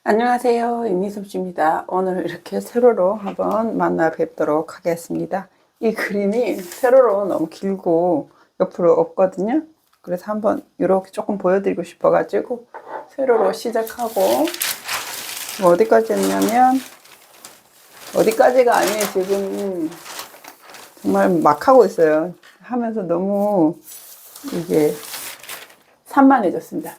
안녕하세요. 임미섭씨입니다. 오늘 이렇게 세로로 한번 만나 뵙도록 하겠습니다. 이 그림이 세로로 너무 길고 옆으로 없거든요. 그래서 한번 이렇게 조금 보여드리고 싶어가지고 세로로 시작하고 어디까지 했냐면 어디까지가 아니에요. 지금 정말 막 하고 있어요. 하면서 너무 이게 산만해졌습니다.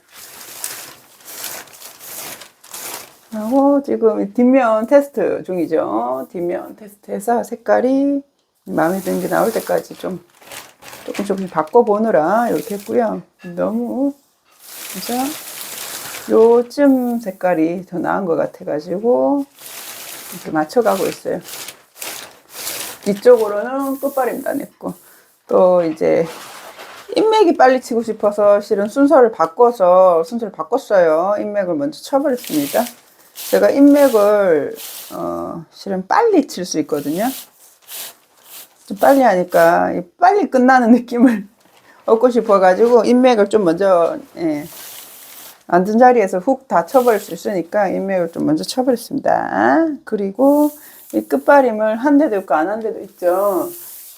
하고 지금 뒷면 테스트 중이죠. 뒷면 테스트해서 색깔이 마음에 드는 게 나올 때까지 조금 바꿔보느라 이렇게 했고요. 너무 그래서 요쯤 색깔이 더 나은 것 같아가지고 이렇게 맞춰가고 있어요. 뒤쪽으로는 끝발입니다. 안 했고 또 이제 인맥이 빨리 치고 싶어서 실은 순서를 바꿨어요. 인맥을 먼저 쳐버렸습니다. 제가 인맥을 실은 빨리 칠 수 있거든요. 좀 빨리 하니까 빨리 끝나는 느낌을 얻고 싶어가지고 인맥을 좀 먼저 앉은 자리에서 훅 다 쳐버릴 수 있으니까 인맥을 좀 먼저 쳐버렸습니다. 그리고 이 끝발임을 한 데도 있고 안 한 데도 있죠.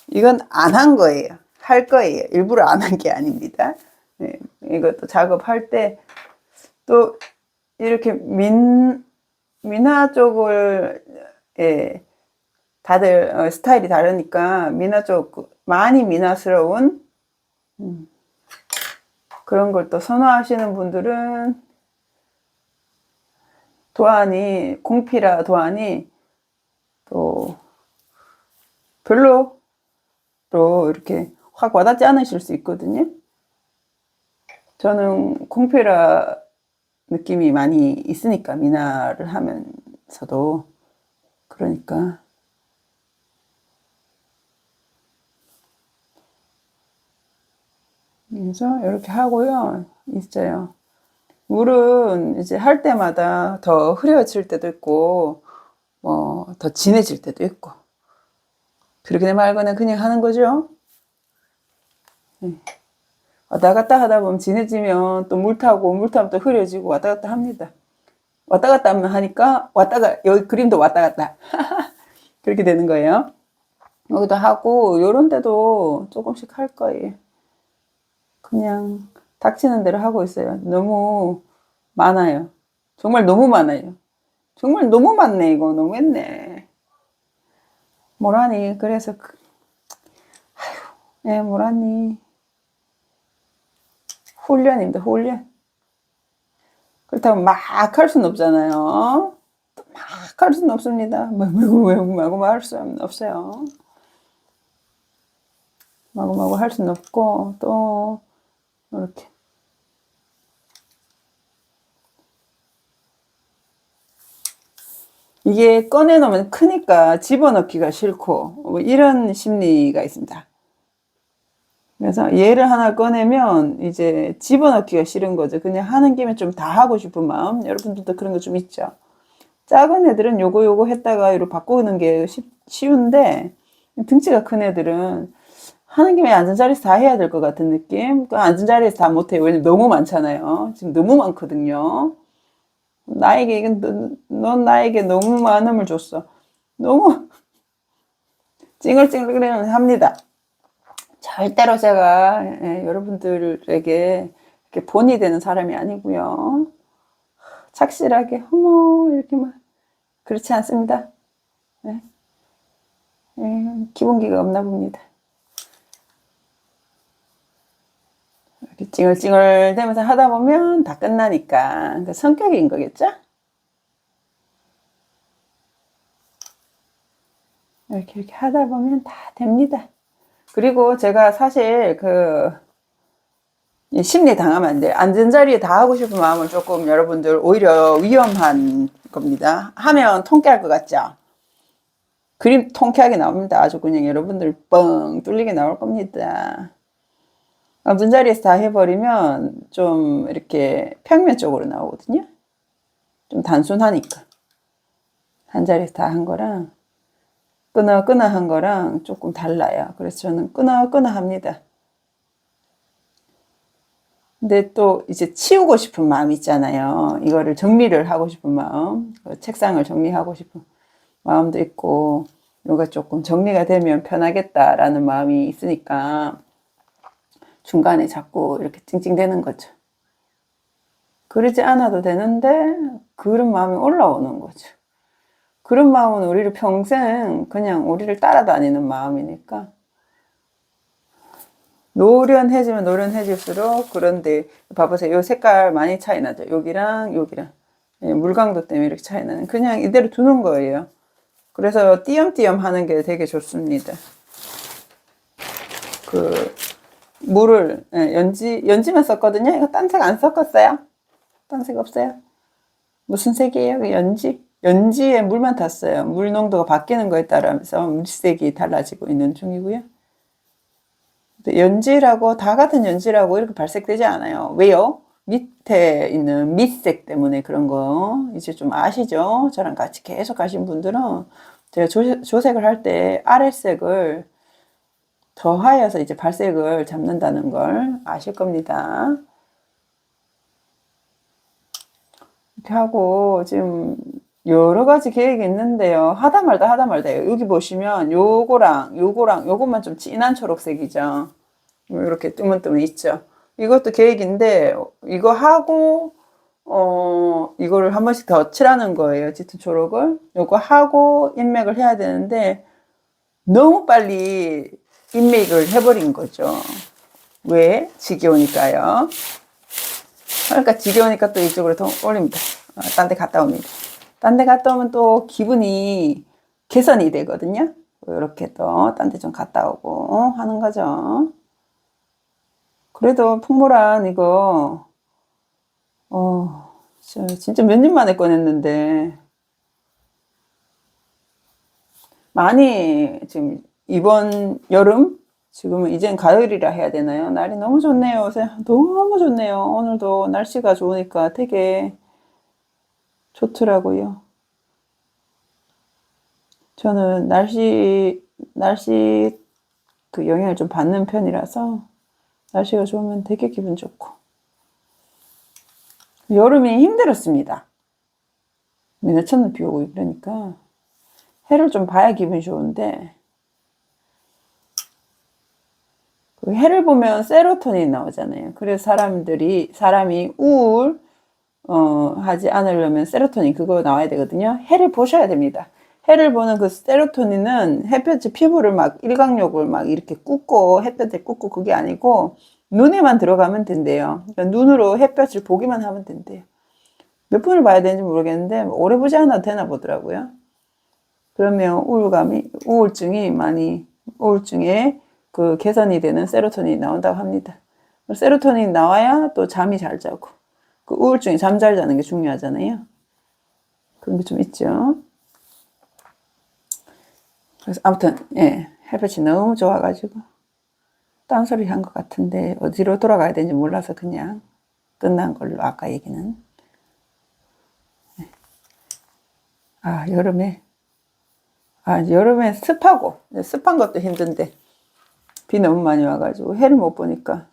이건 안 한 거예요. 할 거예요. 일부러 안 한 게 아닙니다. 이것도 작업할 때 또 이렇게 미나 쪽을 다들 스타일이 다르니까 미나 쪽 많이 미나스러운 그런 걸 또 선호하시는 분들은 도안이 공피라 도안이 또 별로 또 이렇게 확 와닿지 않으실 수 있거든요. 저는 공피라 느낌이 많이 있으니까 미나를 하면서도 그러니까 그래서 이렇게 하고요. 있어요. 물은 이제 할 때마다 더 흐려질 때도 있고 더 진해질 때도 있고 그렇게 말거나 그냥 하는 거죠. 왔다 갔다 하다 보면 진해지면 또 물 타면 또 흐려지고 왔다 갔다 합니다. 왔다 갔다 하면 하니까 여기 그림도 왔다 갔다 그렇게 되는 거예요. 여기도 하고 요런 데도 조금씩 할 거예요. 그냥 닥치는 대로 하고 있어요. 너무 많아요. 정말 너무 많아요. 정말 너무 많네. 이거 너무했네. 뭐라니. 그래서 뭐라니. 훈련입니다. 훈련. 그렇다고 막 할 수는 없잖아요. 막 할 수는 없습니다. 마구 할 수는 없어요. 마구 할 수는 없고 또 이렇게 이게 꺼내놓으면 크니까 집어넣기가 싫고 뭐 이런 심리가 있습니다. 그래서 얘를 하나 꺼내면 이제 집어넣기가 싫은 거죠. 그냥 하는 김에 좀 다 하고 싶은 마음. 여러분들도 그런 거 좀 있죠. 작은 애들은 요거 했다가 이로 바꾸는 게 쉬운데 등치가 큰 애들은 하는 김에 앉은 자리에서 다 해야 될 것 같은 느낌. 그 앉은 자리에서 다 못해요. 왜냐면 너무 많잖아요. 지금 너무 많거든요. 넌 나에게 너무 많음을 줬어. 너무 찡얼찡얼 합니다. 절대로 제가 여러분들에게 이렇게 본이 되는 사람이 아니고요. 착실하게 어머 이렇게만 그렇지 않습니다. 기본기가 없나 봅니다. 이렇게 찡얼찡얼 대면서 하다 보면 다 끝나니까 그 성격인 거겠죠? 이렇게 하다 보면 다 됩니다. 그리고 제가 사실 심리 당하면 안 돼. 앉은 자리에 다 하고 싶은 마음은 조금 여러분들 오히려 위험한 겁니다. 하면 통쾌할 것 같죠? 그림 통쾌하게 나옵니다. 아주 그냥 여러분들 뻥 뚫리게 나올 겁니다. 앉은 자리에서 다 해버리면 좀 이렇게 평면적으로 나오거든요. 좀 단순하니까. 한 자리에서 다 한 거랑 끄나 한 거랑 조금 달라요. 그래서 저는 끄나 합니다. 근데 또 이제 치우고 싶은 마음 있잖아요. 이거를 정리를 하고 싶은 마음, 책상을 정리하고 싶은 마음도 있고, 이거 조금 정리가 되면 편하겠다라는 마음이 있으니까 중간에 자꾸 이렇게 찡찡대는 거죠. 그러지 않아도 되는데 그런 마음이 올라오는 거죠. 그런 마음은 우리를 평생 그냥 우리를 따라다니는 마음이니까 노련해지면 노련해질수록 그런데 봐보세요. 요 색깔 많이 차이 나죠. 여기랑 여기랑 물광도 때문에 이렇게 차이 나는 그냥 이대로 두는 거예요. 그래서 띄엄띄엄 하는 게 되게 좋습니다. 그 물을 연지만 썼거든요. 이거 딴 색 안 섞었어요? 딴 색 없어요? 무슨 색이에요? 연지에 물만 탔어요. 물 농도가 바뀌는 거에 따라서 물색이 달라지고 있는 중이고요. 연지라고 다 같은 연지라고 이렇게 발색되지 않아요. 왜요? 밑에 있는 밑색 때문에 그런 거 이제 좀 아시죠? 저랑 같이 계속 가신 분들은 제가 조색을 할 때 아랫색을 더하여서 이제 발색을 잡는다는 걸 아실 겁니다. 이렇게 하고 지금 여러 가지 계획이 있는데요. 하다 말다 여기 보시면 요것만 좀 진한 초록색이죠. 이렇게 뜨문뜨문 있죠. 이것도 계획인데 이거 하고 이거를 한 번씩 더 칠하는 거예요. 짙은 초록을. 요거 하고 인맥을 해야 되는데 너무 빨리 인맥을 해버린 거죠. 왜? 지겨우니까요. 그러니까 지겨우니까 또 이쪽으로 더 올립니다. 딴 데 갔다 옵니다. 딴 데 갔다 오면 또 기분이 개선이 되거든요. 이렇게 또 딴 데 좀 갔다 오고 하는 거죠. 그래도 풍모란 이거 진짜 몇 년 만에 꺼냈는데 많이 지금 이번 여름 지금은 이젠 가을이라 해야 되나요? 날이 너무 좋네요. 요새 너무 좋네요. 오늘도 날씨가 좋으니까 되게 좋더라고요. 저는 날씨 그 영향을 좀 받는 편이라서 날씨가 좋으면 되게 기분 좋고. 여름이 힘들었습니다. 맨날 첫눈 비 오고 이러니까 해를 좀 봐야 기분이 좋은데 그 해를 보면 세로토닌 나오잖아요. 그래서 사람이 우울 하지 않으려면 세로토닌 그거 나와야 되거든요. 해를 보셔야 됩니다. 해를 보는 그 세로토닌은 햇볕이 피부를 막 일광욕을 막 이렇게 꽂고 햇볕에 꽂고 그게 아니고 눈에만 들어가면 된대요. 그러니까 눈으로 햇볕을 보기만 하면 된대요. 몇 분을 봐야 되는지 모르겠는데 오래 보지 않아도 되나 보더라고요. 그러면 우울증에 그 개선이 되는 세로토닌이 나온다고 합니다. 세로토닌이 나와야 또 잠이 잘 자고 그 우울증이 잠 잘 자는 게 중요하잖아요. 그런 게 좀 있죠. 그래서 아무튼 햇볕이 너무 좋아가지고 딴소리 한 것 같은데 어디로 돌아가야 되는지 몰라서 그냥 끝난 걸로 아까 얘기는. 여름에 습한 것도 힘든데 비 너무 많이 와가지고 해를 못 보니까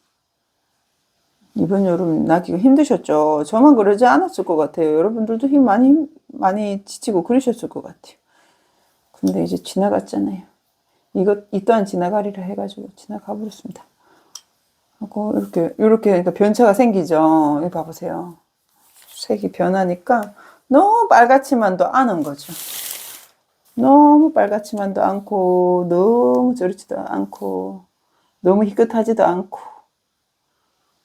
이번 여름 나기가 힘드셨죠. 저만 그러지 않았을 것 같아요. 여러분들도 많이 지치고 그러셨을 것 같아요. 근데 이제 지나갔잖아요. 이 또한 지나가리라 해가지고 지나가 버렸습니다. 하고 이렇게 그러니까 변차가 생기죠. 여기 봐보세요. 색이 변하니까 너무 빨갛지만도 않은 거죠. 너무 빨갛지만도 않고 너무 저렇지도 않고 너무 희끗하지도 않고.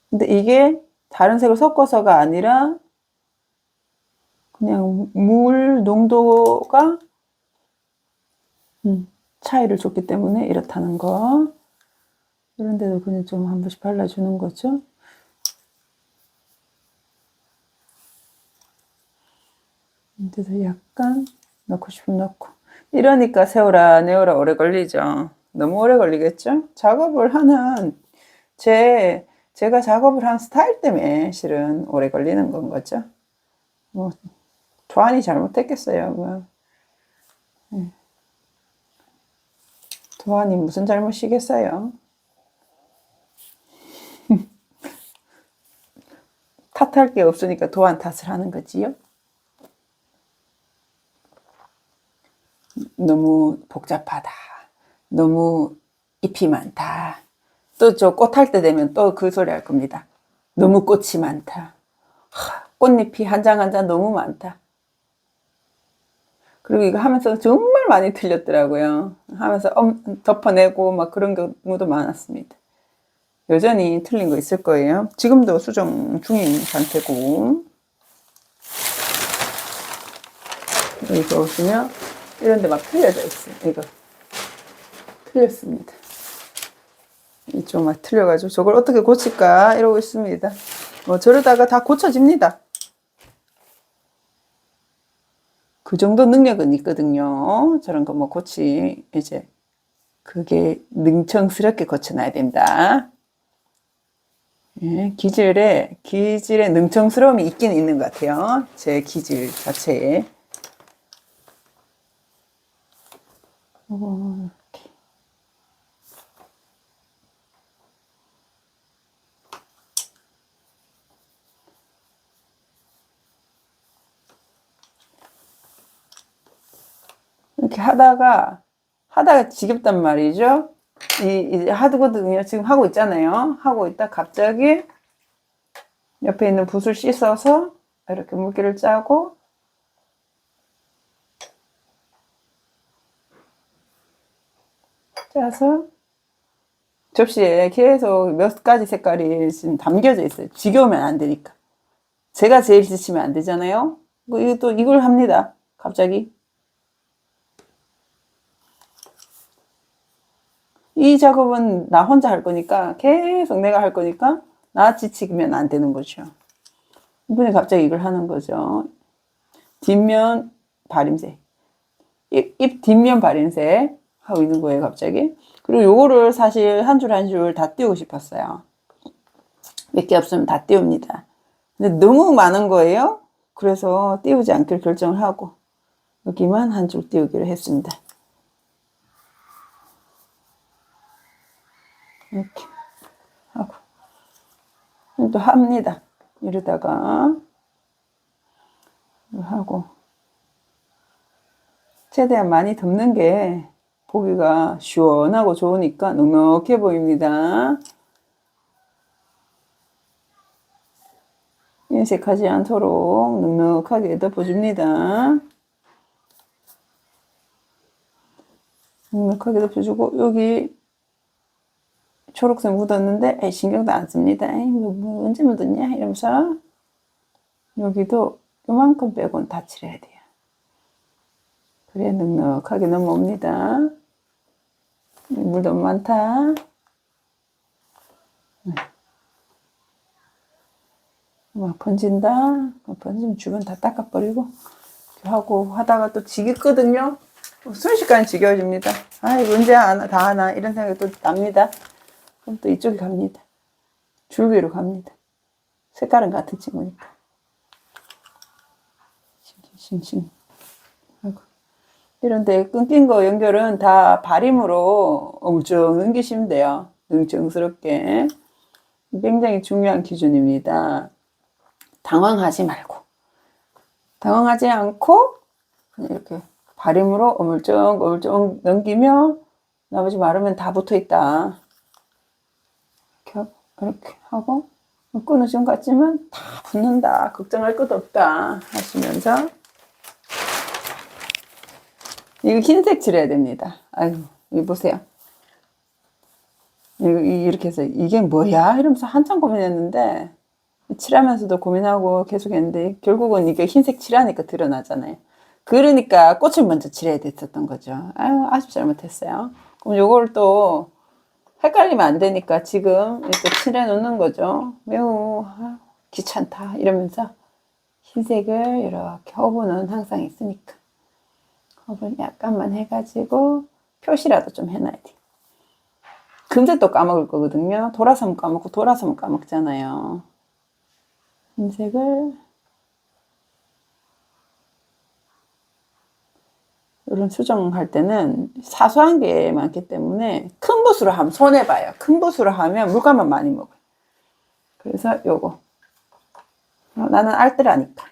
근데 이게 다른 색을 섞어서가 아니라 그냥 물 농도가 차이를 줬기 때문에 이렇다는 거. 이런데도 그냥 좀 한 번씩 발라주는 거죠. 근데도 약간 넣고 싶으면 넣고. 이러니까 세워라 내워라 오래 걸리죠. 너무 오래 걸리겠죠? 제가 작업을 한 스타일 때문에 실은 오래 걸리는 건 거죠. 뭐 도안이 잘못했겠어요. 뭐. 도안이 무슨 잘못이겠어요. 탓할 게 없으니까 도안 탓을 하는 거지요. 너무 복잡하다. 너무 잎이 많다. 또 저 꽃 할 때 되면 또 그 소리 할 겁니다. 너무 꽃이 많다. 꽃잎이 한 장 한 장 너무 많다. 그리고 이거 하면서 정말 많이 틀렸더라고요. 하면서 덮어내고 막 그런 경우도 많았습니다. 여전히 틀린 거 있을 거예요. 지금도 수정 중인 상태고. 여기 보시면 이런 데 막 틀려져 있어요. 이거 틀렸습니다. 이쪽 막 틀려가지고 저걸 어떻게 고칠까 이러고 있습니다. 뭐 저러다가 다 고쳐집니다. 그 정도 능력은 있거든요. 저런 거 뭐 이제 그게 능청스럽게 고쳐놔야 된다. 예, 기질에 능청스러움이 있긴 있는 것 같아요. 제 기질 자체에. 이렇게. 이렇게 하다가 지겹단 말이죠. 이제 하거든요. 지금 하고 있잖아요. 하고 있다 갑자기 옆에 있는 붓을 씻어서 이렇게 물기를 짜고 짜서 접시에 계속 몇 가지 색깔이 지금 담겨져 있어요. 지겨우면 안 되니까. 제가 제일 지치면 안 되잖아요. 이거 이걸 합니다. 갑자기. 이 작업은 나 혼자 할 거니까 계속 내가 할 거니까 나 지치면 안 되는 거죠. 이분이 갑자기 이걸 하는 거죠. 뒷면 발림색, 입 뒷면 발림색 하고 있는 거예요, 갑자기. 그리고 요거를 사실 한 줄 한 줄 다 띄우고 싶었어요. 몇 개 없으면 다 띄웁니다. 근데 너무 많은 거예요. 그래서 띄우지 않기로 결정을 하고 여기만 한 줄 띄우기로 했습니다. 이렇게 하고 또 합니다. 이러다가 하고 최대한 많이 덮는 게 보기가 시원하고 좋으니까 넉넉해 보입니다. 인색하지 않도록 넉넉하게 덮어줍니다. 넉넉하게 덮어주고 여기 초록색 묻었는데 에이, 신경도 안 씁니다. 에이, 뭐 언제 묻었냐 이러면서 여기도 요만큼 빼고는 다 칠해야 돼요. 그래 넉넉하게 넘어옵니다. 물 너무 많다. 막 번진다. 번지면 주변 다 닦아버리고 하고 하다가 또 지겠거든요. 순식간에 지겨워집니다. 아 이거 언제 다 하나 이런 생각이 또 납니다. 그럼 또 이쪽에 갑니다. 줄기로 갑니다. 색깔은 같은 친구니까. 싱싱. 아이고. 이런데 끊긴 거 연결은 다 발임으로 엄청 넘기시면 돼요. 능청스럽게. 굉장히 중요한 기준입니다. 당황하지 말고. 당황하지 않고 그냥 이렇게 발임으로 어물쩍 넘기며 나머지 마르면 다 붙어 있다. 이렇게 하고 끊어진 것 같지만 다 붙는다. 걱정할 것도 없다. 하시면서 이거 흰색 칠해야 됩니다. 아이고 이거 보세요. 이렇게 해서 이게 뭐야? 이러면서 한참 고민했는데 칠하면서도 고민하고 계속 했는데 결국은 이게 흰색 칠하니까 드러나잖아요. 그러니까 꽃을 먼저 칠해야 됐었던 거죠. 아유, 아주 잘못했어요. 그럼 요걸 또 헷갈리면 안 되니까 지금 이렇게 칠해 놓는 거죠. 매우 귀찮다 이러면서 흰색을 이렇게 허브는 항상 있으니까 허브는 약간만 해가지고 표시라도 좀 해놔야 돼. 금세 또 까먹을 거거든요. 돌아서면 까먹고 돌아서면 까먹잖아요. 흰색을 이런 수정할 때는 사소한 게 많기 때문에 큰 붓으로 하면 손해봐요. 큰 붓으로 하면 물감만 많이 먹어요. 그래서 요거 나는 알뜰하니까.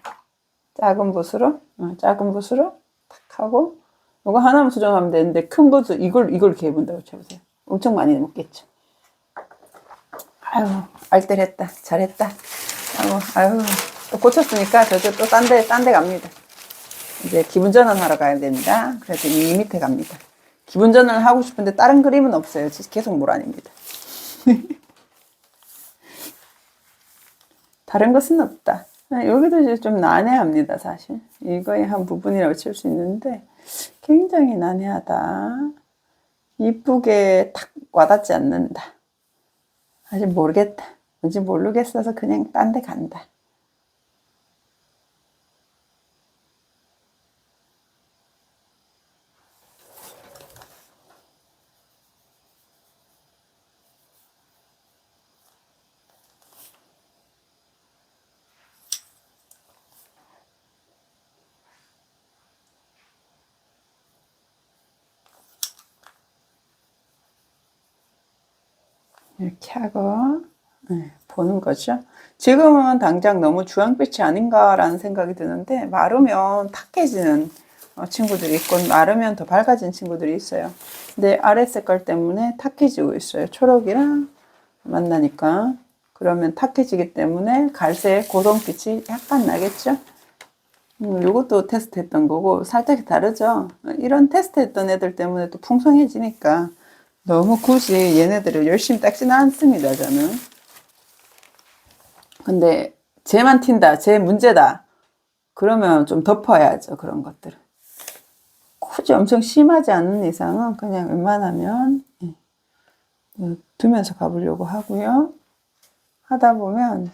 작은 붓으로 탁 하고, 이거 하나만 수정하면 되는데, 큰 붓을 이걸 이렇게 해본다고 쳐보세요. 엄청 많이 먹겠죠. 아유, 알뜰했다. 잘했다. 아유, 또 고쳤으니까 저도 또 딴 데 갑니다. 이제 기분 전환하러 가야 된다. 그래서 이 밑에 갑니다. 기분 전환을 하고 싶은데 다른 그림은 없어요. 계속 모란입니다. 다른 것은 없다. 여기도 이제 좀 난해합니다, 사실. 이거의 한 부분이라고 칠 수 있는데, 굉장히 난해하다. 이쁘게 탁 와닿지 않는다. 아직 모르겠다. 뭔지 모르겠어서 그냥 딴 데 간다. 이렇게 하고 보는 거죠. 지금은 당장 너무 주황빛이 아닌가라는 생각이 드는데 마르면 탁해지는 친구들이 있고 마르면 더 밝아진 친구들이 있어요. 근데 아래 색깔 때문에 탁해지고 있어요. 초록이랑 만나니까. 그러면 탁해지기 때문에 갈색 고동빛이 약간 나겠죠. 요것도 테스트 했던 거고 살짝 다르죠. 이런 테스트 했던 애들 때문에 또 풍성해지니까 너무 굳이 얘네들을 열심히 닦지는 않습니다, 저는. 근데 쟤만 튄다, 쟤 문제다. 그러면 좀 덮어야죠, 그런 것들은. 굳이 엄청 심하지 않는 이상은 그냥 웬만하면 두면서 가보려고 하고요. 하다 보면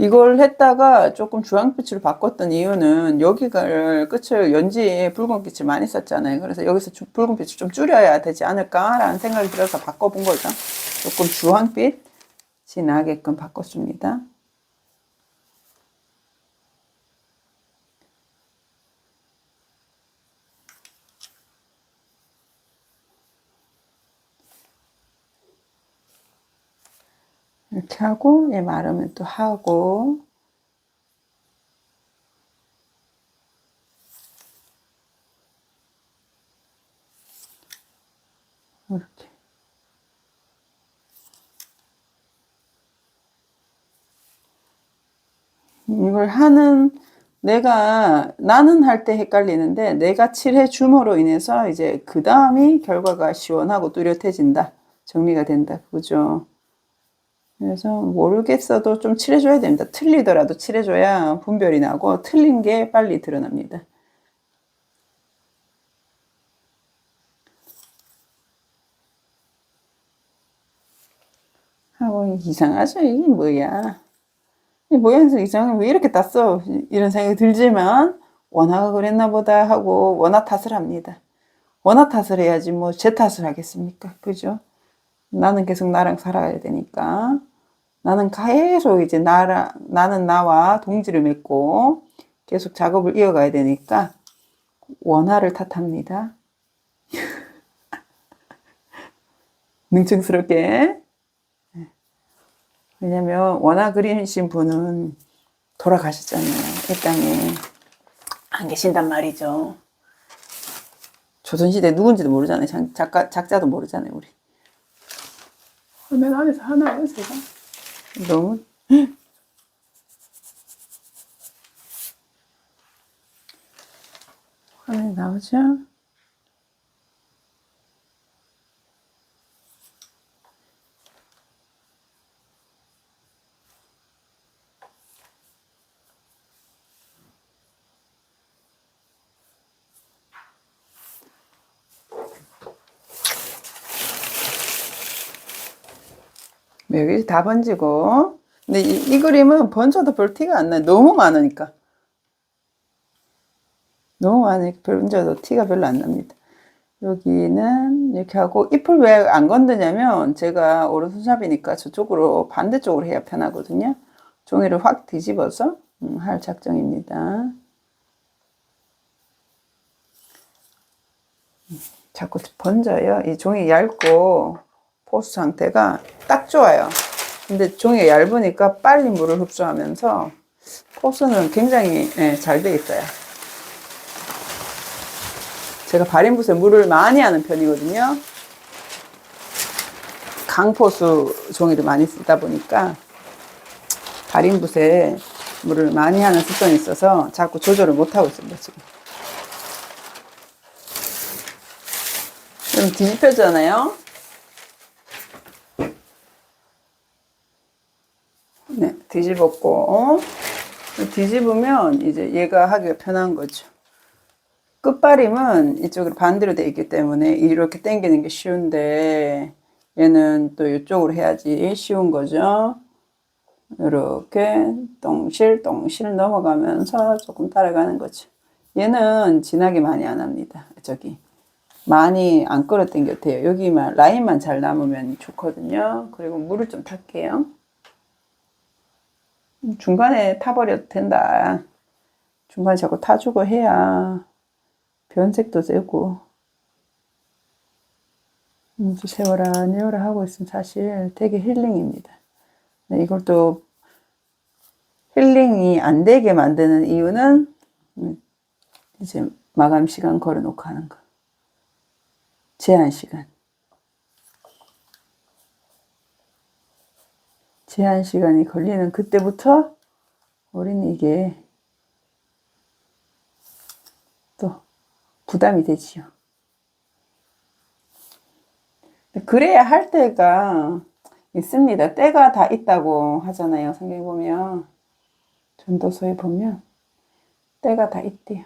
이걸 했다가 조금 주황빛으로 바꿨던 이유는 여기가 끝을 연지에 붉은빛을 많이 썼잖아요. 그래서 여기서 붉은빛을 좀 줄여야 되지 않을까라는 생각이 들어서 바꿔본 거죠. 조금 주황빛이 나게끔 바꿨습니다. 이렇게 하고 얘 마르면 또 하고 이렇게 이걸 하는 나는 할 때 헷갈리는데 내가 칠해 줌으로 인해서 이제 그 다음이 결과가 시원하고 뚜렷해진다. 정리가 된다. 그죠? 그래서 모르겠어도 좀 칠해줘야 됩니다. 틀리더라도 칠해줘야 분별이 나고 틀린 게 빨리 드러납니다. 하고 이상하죠? 이게 뭐야? 이 모양새 이상해. 왜 이렇게 땄어? 이런 생각이 들지만 원화가 그랬나 보다 하고 원화 탓을 합니다. 원화 탓을 해야지 뭐 제 탓을 하겠습니까? 그죠? 나는 계속 나랑 살아야 되니까. 나는 계속 이제 나는 나와 동지를 맺고 계속 작업을 이어가야 되니까 원화를 탓합니다. 능청스럽게. 왜냐면 원화 그리신 분은 돌아가셨잖아요. 이 땅에 안 계신단 말이죠. 조선시대 누군지도 모르잖아요. 작자도 모르잖아요, 우리. 화면 안에서 하나요, 제가? 너무. 화면에 나오죠? 여기 다 번지고. 근데 이 그림은 번져도 별 티가 안 나요. 너무 많으니까. 너무 많으니까 번져도 티가 별로 안 납니다. 여기는 이렇게 하고 잎을 왜 안 건드냐면 제가 오른손잡이니까 저쪽으로 반대쪽으로 해야 편하거든요. 종이를 확 뒤집어서 할 작정입니다. 자꾸 번져요. 이 종이 얇고 포스 상태가 딱 좋아요. 근데 종이가 얇으니까 빨리 물을 흡수하면서 포스는 굉장히 잘 돼 있어요. 제가 발인붓에 물을 많이 하는 편이거든요. 강포수 종이를 많이 쓰다 보니까 발인붓에 물을 많이 하는 습성이 있어서 자꾸 조절을 못하고 있습니다, 지금. 그럼 뒤집혀잖아요. 네, 뒤집었고, 뒤집으면 이제 얘가 하기가 편한 거죠. 끝발임은 이쪽으로 반대로 되어 있기 때문에 이렇게 당기는 게 쉬운데, 얘는 또 이쪽으로 해야지 쉬운 거죠. 이렇게 똥실똥실 넘어가면서 조금 따라가는 거죠. 얘는 진하게 많이 안 합니다. 저기 많이 안 끌어당겨도 돼요. 여기만 라인만 잘 남으면 좋거든요. 그리고 물을 좀 탈게요. 중간에 타버려도 된다. 중간에 자꾸 타주고 해야 변색도 되고. 세워라 내워라 하고 있으면 사실 되게 힐링입니다. 이걸 또 힐링이 안 되게 만드는 이유는 이제 마감 시간 걸어놓고 하는 거. 제한 시간. 제한 시간이 걸리는 그때부터 우리는 이게 또 부담이 되지요. 그래야 할 때가 있습니다. 때가 다 있다고 하잖아요. 성경 보면 전도서에 보면 때가 다 있대요.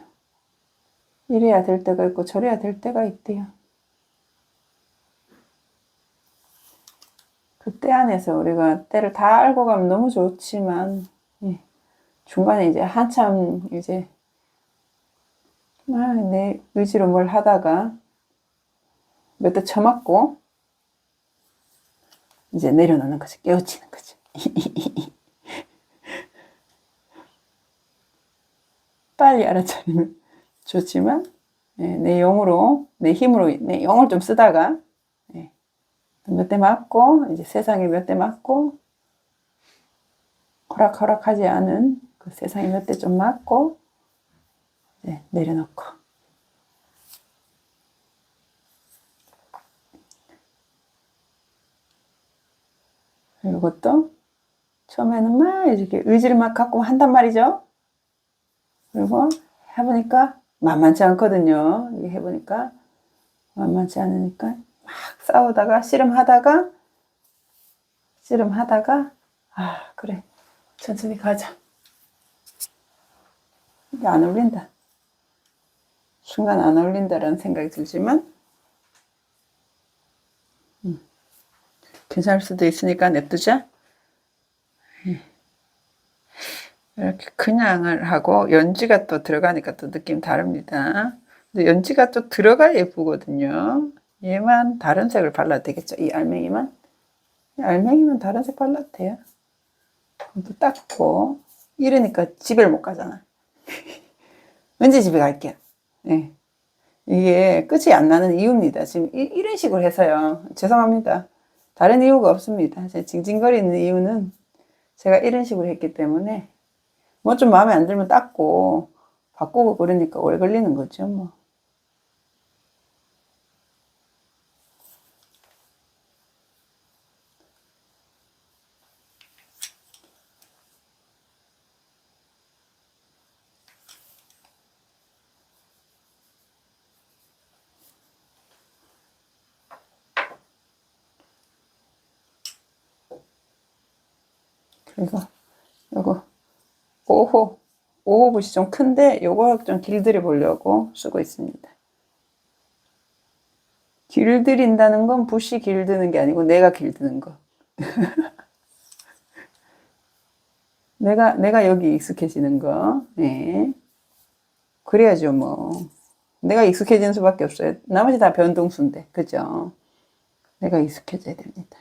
이래야 될 때가 있고 저래야 될 때가 있대요. 그 때 안에서 우리가 때를 다 알고 가면 너무 좋지만 중간에 이제 한참 이제 내 의지로 뭘 하다가 몇 대 쳐맞고 이제 내려놓는 거죠. 깨우치는 거죠. 빨리 알아차리면 좋지만 내 영으로 내 힘으로 내 영을 좀 쓰다가 몇 대 맞고 이제 세상에 몇 대 맞고 허락하지 않은 그 세상에 몇 대 좀 맞고 이제 내려놓고 이것도 처음에는 막 이렇게 의지를 막 갖고 한단 말이죠. 그리고 해보니까 만만치 않거든요. 이게 해보니까 만만치 않으니까 막 싸우다가 씨름하다가 그래 천천히 가자. 이게 안 어울린다. 순간 안 어울린다라는 생각이 들지만 괜찮을 수도 있으니까 냅두자. 이렇게 그냥을 하고 연지가 또 들어가니까 또 느낌 다릅니다. 근데 연지가 또 들어가야 예쁘거든요. 얘만 다른 색을 발라도 되겠죠. 이 알맹이만 다른 색 발라도 돼요. 또 닦고 이러니까 집에 못 가잖아. 언제 집에 갈게요. 네. 이게 끝이 안 나는 이유입니다. 지금 이런 식으로 해서요. 죄송합니다. 다른 이유가 없습니다. 제가 징징거리는 이유는 제가 이런 식으로 했기 때문에 뭐 좀 마음에 안 들면 닦고 바꾸고 그러니까 오래 걸리는 거죠. 뭐. 그리고 요거 5호 붓이 좀 큰데 요거 좀 길들여 보려고 쓰고 있습니다. 길들인다는 건 붓이 길드는 게 아니고 내가 길드는 거. 내가 여기 익숙해지는 거. 네. 그래야죠, 뭐. 내가 익숙해지는 수밖에 없어요. 나머지 다 변동수인데, 그죠? 내가 익숙해져야 됩니다.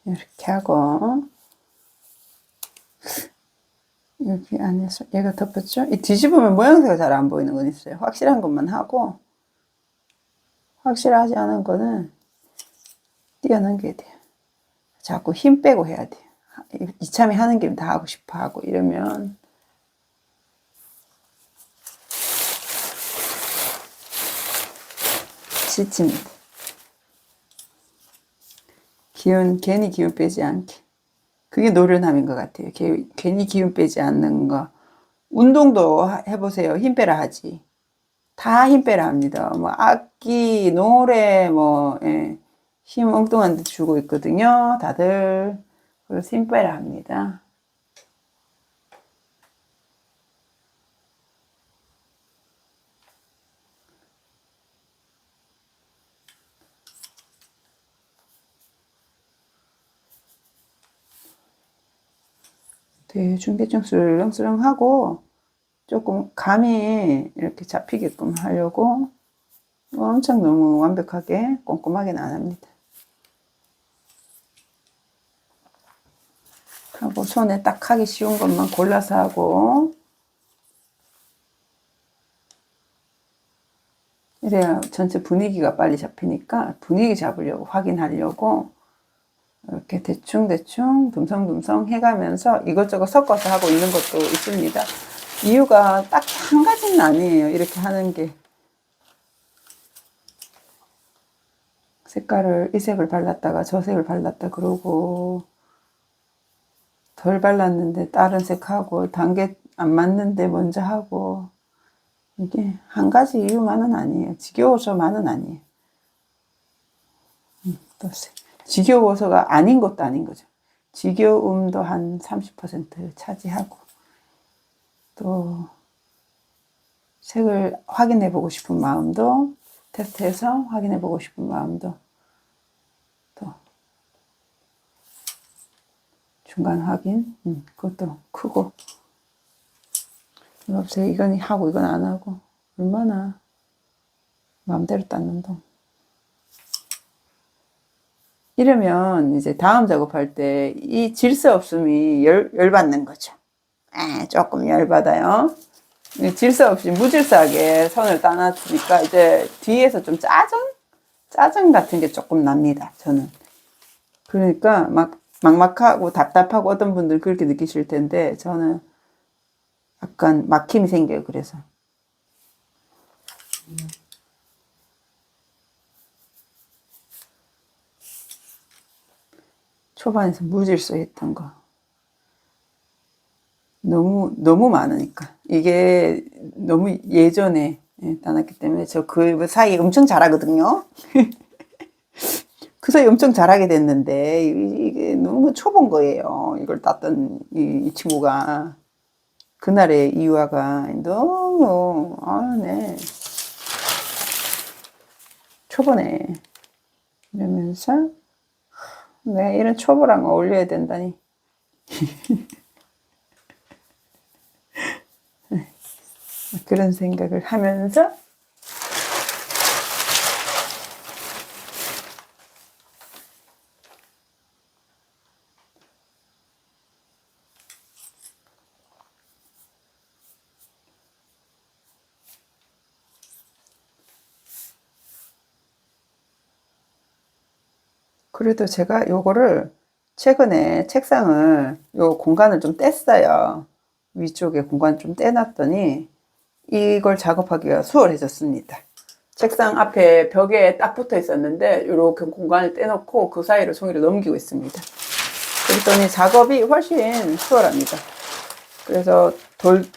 이렇게 하고, 여기 안에서 얘가 덮였죠? 이 뒤집으면 모양새가 잘 안 보이는 건 있어요. 확실한 것만 하고, 확실하지 않은 거는 뛰어넘겨야 돼요. 자꾸 힘 빼고 해야 돼요. 이참에 하는 김에 다 하고 싶어 하고 이러면 지칩니다. 괜히 기운 빼지 않게. 그게 노련함인 것 같아요. 괜히 기운 빼지 않는 거. 운동도 해보세요. 힘 빼라 하지. 다 힘 빼라 합니다. 뭐 악기, 노래, 뭐 예. 힘 엉뚱한 데 주고 있거든요. 다들. 그래서 힘 빼라 합니다. 대충 슬렁슬렁 하고 조금 감이 이렇게 잡히게끔 하려고 엄청 너무 완벽하게 꼼꼼하게는 안 합니다. 하고 손에 딱 하기 쉬운 것만 골라서 하고 이래야 전체 분위기가 빨리 잡히니까 분위기 잡으려고 확인하려고 이렇게 대충 듬성듬성 해가면서 이것저것 섞어서 하고 있는 것도 있습니다. 이유가 딱 한 가지는 아니에요. 이렇게 하는 게 색깔을 이 색을 발랐다가 저 색을 발랐다 그러고 덜 발랐는데 다른 색하고 단계 안 맞는데 먼저 하고 이게 한 가지 이유만은 아니에요. 지겨워서만은 아니에요. 또 지겨워서가 아닌 것도 아닌 거죠. 지겨움도 한 30% 차지하고 또 색을 확인해 보고 싶은 마음도 테스트해서 확인해 보고 싶은 마음도 또 중간 확인 그것도 크고 없어요. 이건 하고 이건 안 하고 얼마나 마음대로 닦는 동. 이러면 이제 다음 작업할 때 이 질서 없음이 열받는 거죠. 조금 열받아요. 질서 없이 무질서하게 선을 따놨으니까 이제 뒤에서 좀 짜증 같은 게 조금 납니다. 저는. 그러니까 막막하고 답답하고 어떤 분들 그렇게 느끼실 텐데 저는 약간 막힘이 생겨요. 그래서. 초반에서 무질서했던 거. 너무 많으니까. 이게 너무 예전에 따놨기 때문에 저 그 사이에 엄청 잘하거든요. 그 사이 엄청 잘하게 됐는데 이게 너무 초본 거예요. 이걸 땄던 이 친구가. 그날의 이유화가 너무 네. 초보네. 이러면서 내가 이런 초보랑 어울려야 된다니. 그런 생각을 하면서 그래도 제가 요거를 최근에 책상을 요 공간을 좀 뗐어요. 위쪽에 공간 좀 떼놨더니 이걸 작업하기가 수월해졌습니다. 책상 앞에 벽에 딱 붙어 있었는데 이렇게 공간을 떼놓고 그 사이로 종이를 넘기고 있습니다. 그랬더니 작업이 훨씬 수월합니다. 그래서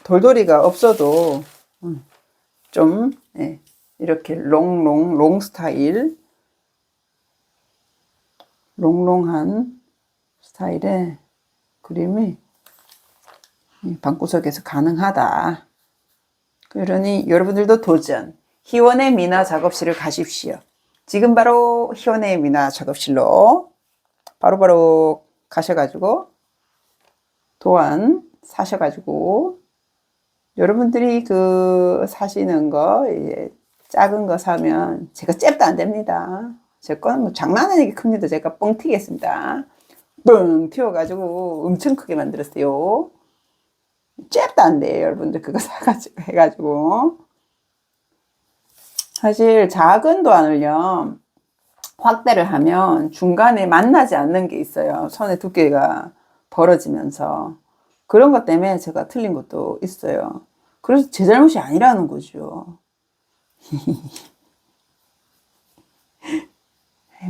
돌돌이가 없어도 좀 이렇게 롱 스타일 롱롱한 스타일의 그림이 방구석에서 가능하다. 그러니 여러분들도 도전. 희원의 미나 작업실을 가십시오. 지금 바로 희원의 미나 작업실로 바로바로 가셔가지고 도안 사셔가지고 여러분들이 그 사시는 거 작은 거 사면 제가 잽도 안 됩니다. 제 건 뭐 장난 아니게 큽니다. 제가 뻥 튀겠습니다. 뻥 튀어가지고 엄청 크게 만들었어요. 잽도 안 돼요. 여러분들 그거 사가지고 해가지고 사실 작은 도안을요, 확대를 하면 중간에 만나지 않는 게 있어요. 선의 두께가 벌어지면서. 그런 것 때문에 제가 틀린 것도 있어요. 그래서 제 잘못이 아니라는 거죠.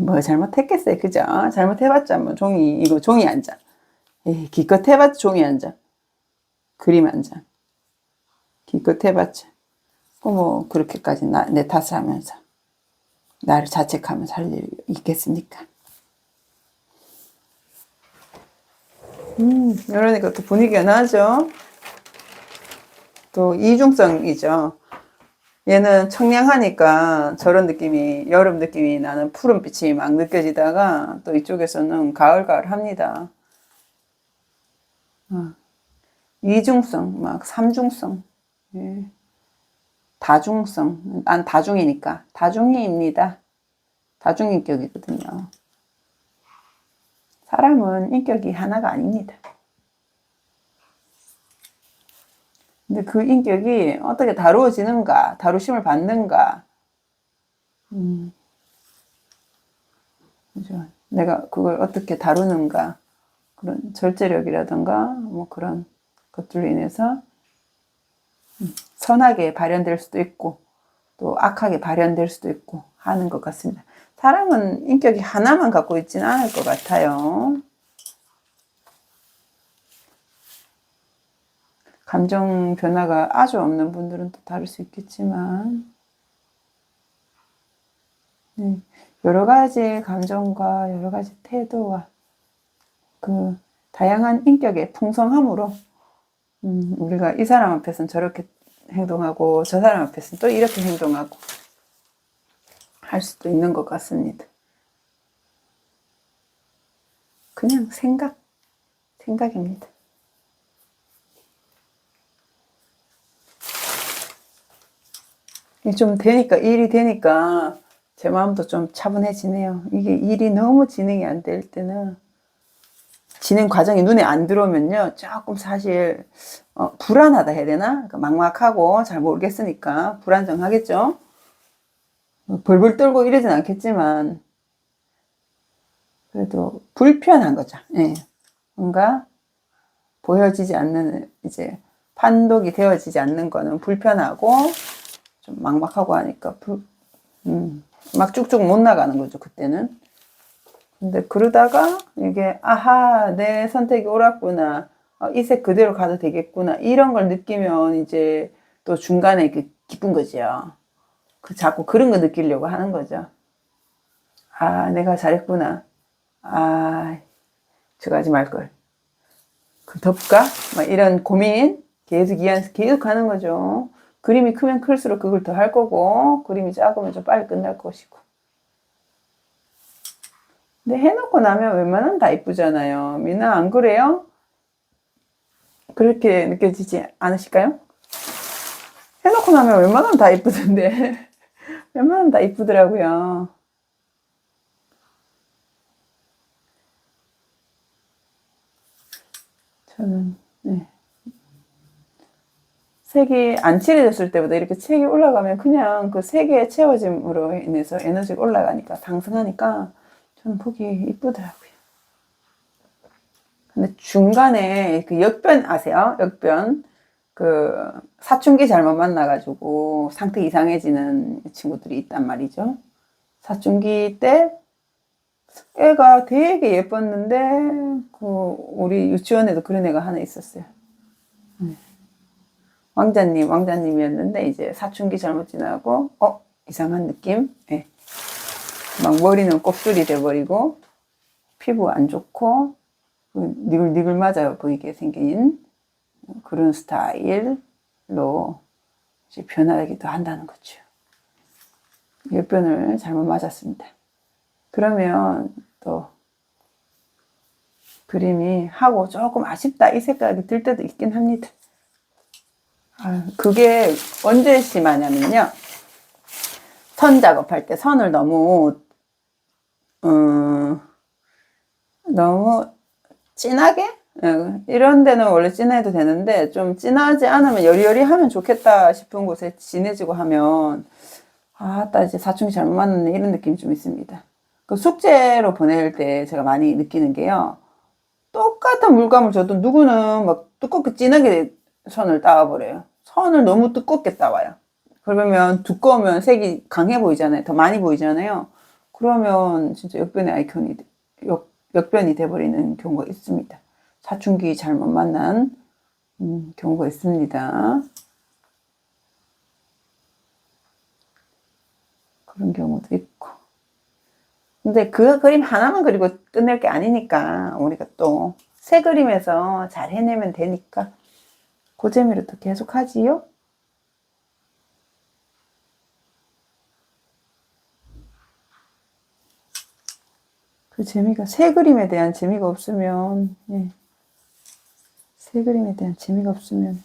뭐 잘못했겠어요. 그죠? 잘못해봤자 뭐 이거 종이 한 장. 기껏 해봤자 종이 한 장. 그림 한 장. 기껏 해봤자. 뭐 그렇게까지 내 탓을 하면서 나를 자책하면서 할 일이 있겠습니까? 이러니까 또 분위기가 나죠. 또 이중성이죠. 얘는 청량하니까 저런 느낌이, 여름 느낌이 나는 푸른빛이 막 느껴지다가 또 이쪽에서는 가을가을합니다. 이중성, 막 삼중성, 예. 다중성, 난 다중이니까 다중이입니다. 다중인격이거든요. 사람은 인격이 하나가 아닙니다. 근데 그 인격이 어떻게 다루어지는가, 다루심을 받는가, 그죠? 내가 그걸 어떻게 다루는가, 그런 절제력이라던가, 뭐 그런 것들로 인해서 선하게 발현될 수도 있고, 또 악하게 발현될 수도 있고 하는 것 같습니다. 사람은 인격이 하나만 갖고 있지는 않을 것 같아요. 감정 변화가 아주 없는 분들은 또 다를 수 있겠지만, 여러 가지 감정과 여러 가지 태도와 그 다양한 인격의 풍성함으로 우리가 이 사람 앞에서는 저렇게 행동하고 저 사람 앞에서는 또 이렇게 행동하고 할 수도 있는 것 같습니다. 그냥 생각입니다. 좀 되니까, 일이 되니까 제 마음도 좀 차분해지네요. 이게 일이 너무 진행이 안 될 때는, 진행 과정이 눈에 안 들어오면요, 조금 사실 불안하다 해야 되나? 그러니까 막막하고 잘 모르겠으니까 불안정하겠죠. 벌벌 떨고 이러진 않겠지만 그래도 불편한 거죠. 예. 뭔가 보여지지 않는, 이제 판독이 되어지지 않는 거는 불편하고 좀 막막하고 하니까 막 쭉쭉 못 나가는 거죠, 그때는. 근데 그러다가 이게 아하, 내 선택이 옳았구나, 이 색 그대로 가도 되겠구나, 이런 걸 느끼면 이제 또 중간에 기쁜 거죠. 자꾸 그런 거 느끼려고 하는 거죠. 아, 내가 잘했구나. 아, 저거 하지 말걸. 그 덮까? 막 이런 고민 계속 하는 거죠. 그림이 크면 클수록 그걸 더 할 거고, 그림이 작으면 좀 빨리 끝날 것이고. 근데 해놓고 나면 웬만하면 다 이쁘잖아요. 미나 안 그래요? 그렇게 느껴지지 않으실까요? 해놓고 나면 웬만하면 다 이쁘던데. 웬만하면 다 이쁘더라고요. 저는, 네. 색이 안 칠해졌을 때보다 이렇게 색이 올라가면 그냥 그 색의 채워짐으로 인해서 에너지가 올라가니까, 상승하니까 저는 보기 이쁘더라고요. 근데 중간에 그 역변 아세요? 역변. 그 사춘기 잘못 만나가지고 상태 이상해지는 친구들이 있단 말이죠. 사춘기 때 애가 되게 예뻤는데, 우리 유치원에도 그런 애가 하나 있었어요. 왕자님이었는데, 이제 사춘기 잘못 지나고, 이상한 느낌? 예. 막 머리는 곱슬이 돼버리고, 피부 안 좋고, 니글니글 맞아 보이게 생긴 그런 스타일로 이제 변하기도 한다는 거죠. 역변을 잘못 맞았습니다. 그러면 또 그림이 하고 조금 아쉽다 이 생각이 들 때도 있긴 합니다. 그게 언제 심하냐면요, 선 작업할 때 선을 너무 진하게, 이런 데는 원래 진해도 되는데 좀 진하지 않으면, 여리여리하면 좋겠다 싶은 곳에 진해지고 하면 아따, 이제 사춘기 잘못 만났네. 이런 느낌이 좀 있습니다. 그 숙제로 보낼 때 제가 많이 느끼는 게요. 똑같은 물감을 줘도 누구는 막 두껍게 진하게 선을 따와버려요. 선을 너무 두껍게 따와요. 그러면 두꺼우면 색이 강해 보이잖아요. 더 많이 보이잖아요. 그러면 진짜 역변이 돼버리는 경우가 있습니다. 사춘기 잘못 만난 경우가 있습니다. 그런 경우도 있고. 근데 그 그림 하나만 그리고 끝낼 게 아니니까 우리가 또 새 그림에서 잘 해내면 되니까 그 재미로 또 계속 하지요. 그 재미가 새 그림에 대한 재미가 없으면 새 그림에 대한 재미가 없으면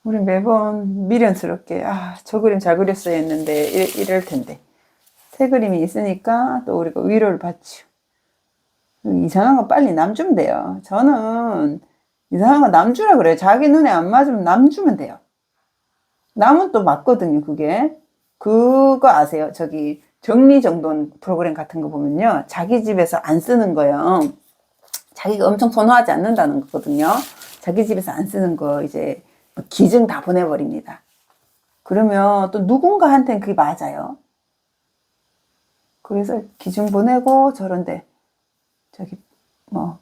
우리 매번 미련스럽게 저 그림 잘 그렸어야 했는데 이럴 텐데 새 그림이 있으니까 또 우리가 위로를 받죠. 이상한 거 빨리 남 주면 돼요. 저는 이상한 거 남 주라 그래요. 자기 눈에 안 맞으면 남 주면 돼요. 남은 또 맞거든요, 그게. 그거 아세요? 저기 정리정돈 프로그램 같은 거 보면요. 자기 집에서 안 쓰는 거요. 자기가 엄청 선호하지 않는다는 거거든요. 자기 집에서 안 쓰는 거 이제 기증 다 보내버립니다. 그러면 또 누군가한테는 그게 맞아요. 그래서 기증 보내고 저런데 저기 뭐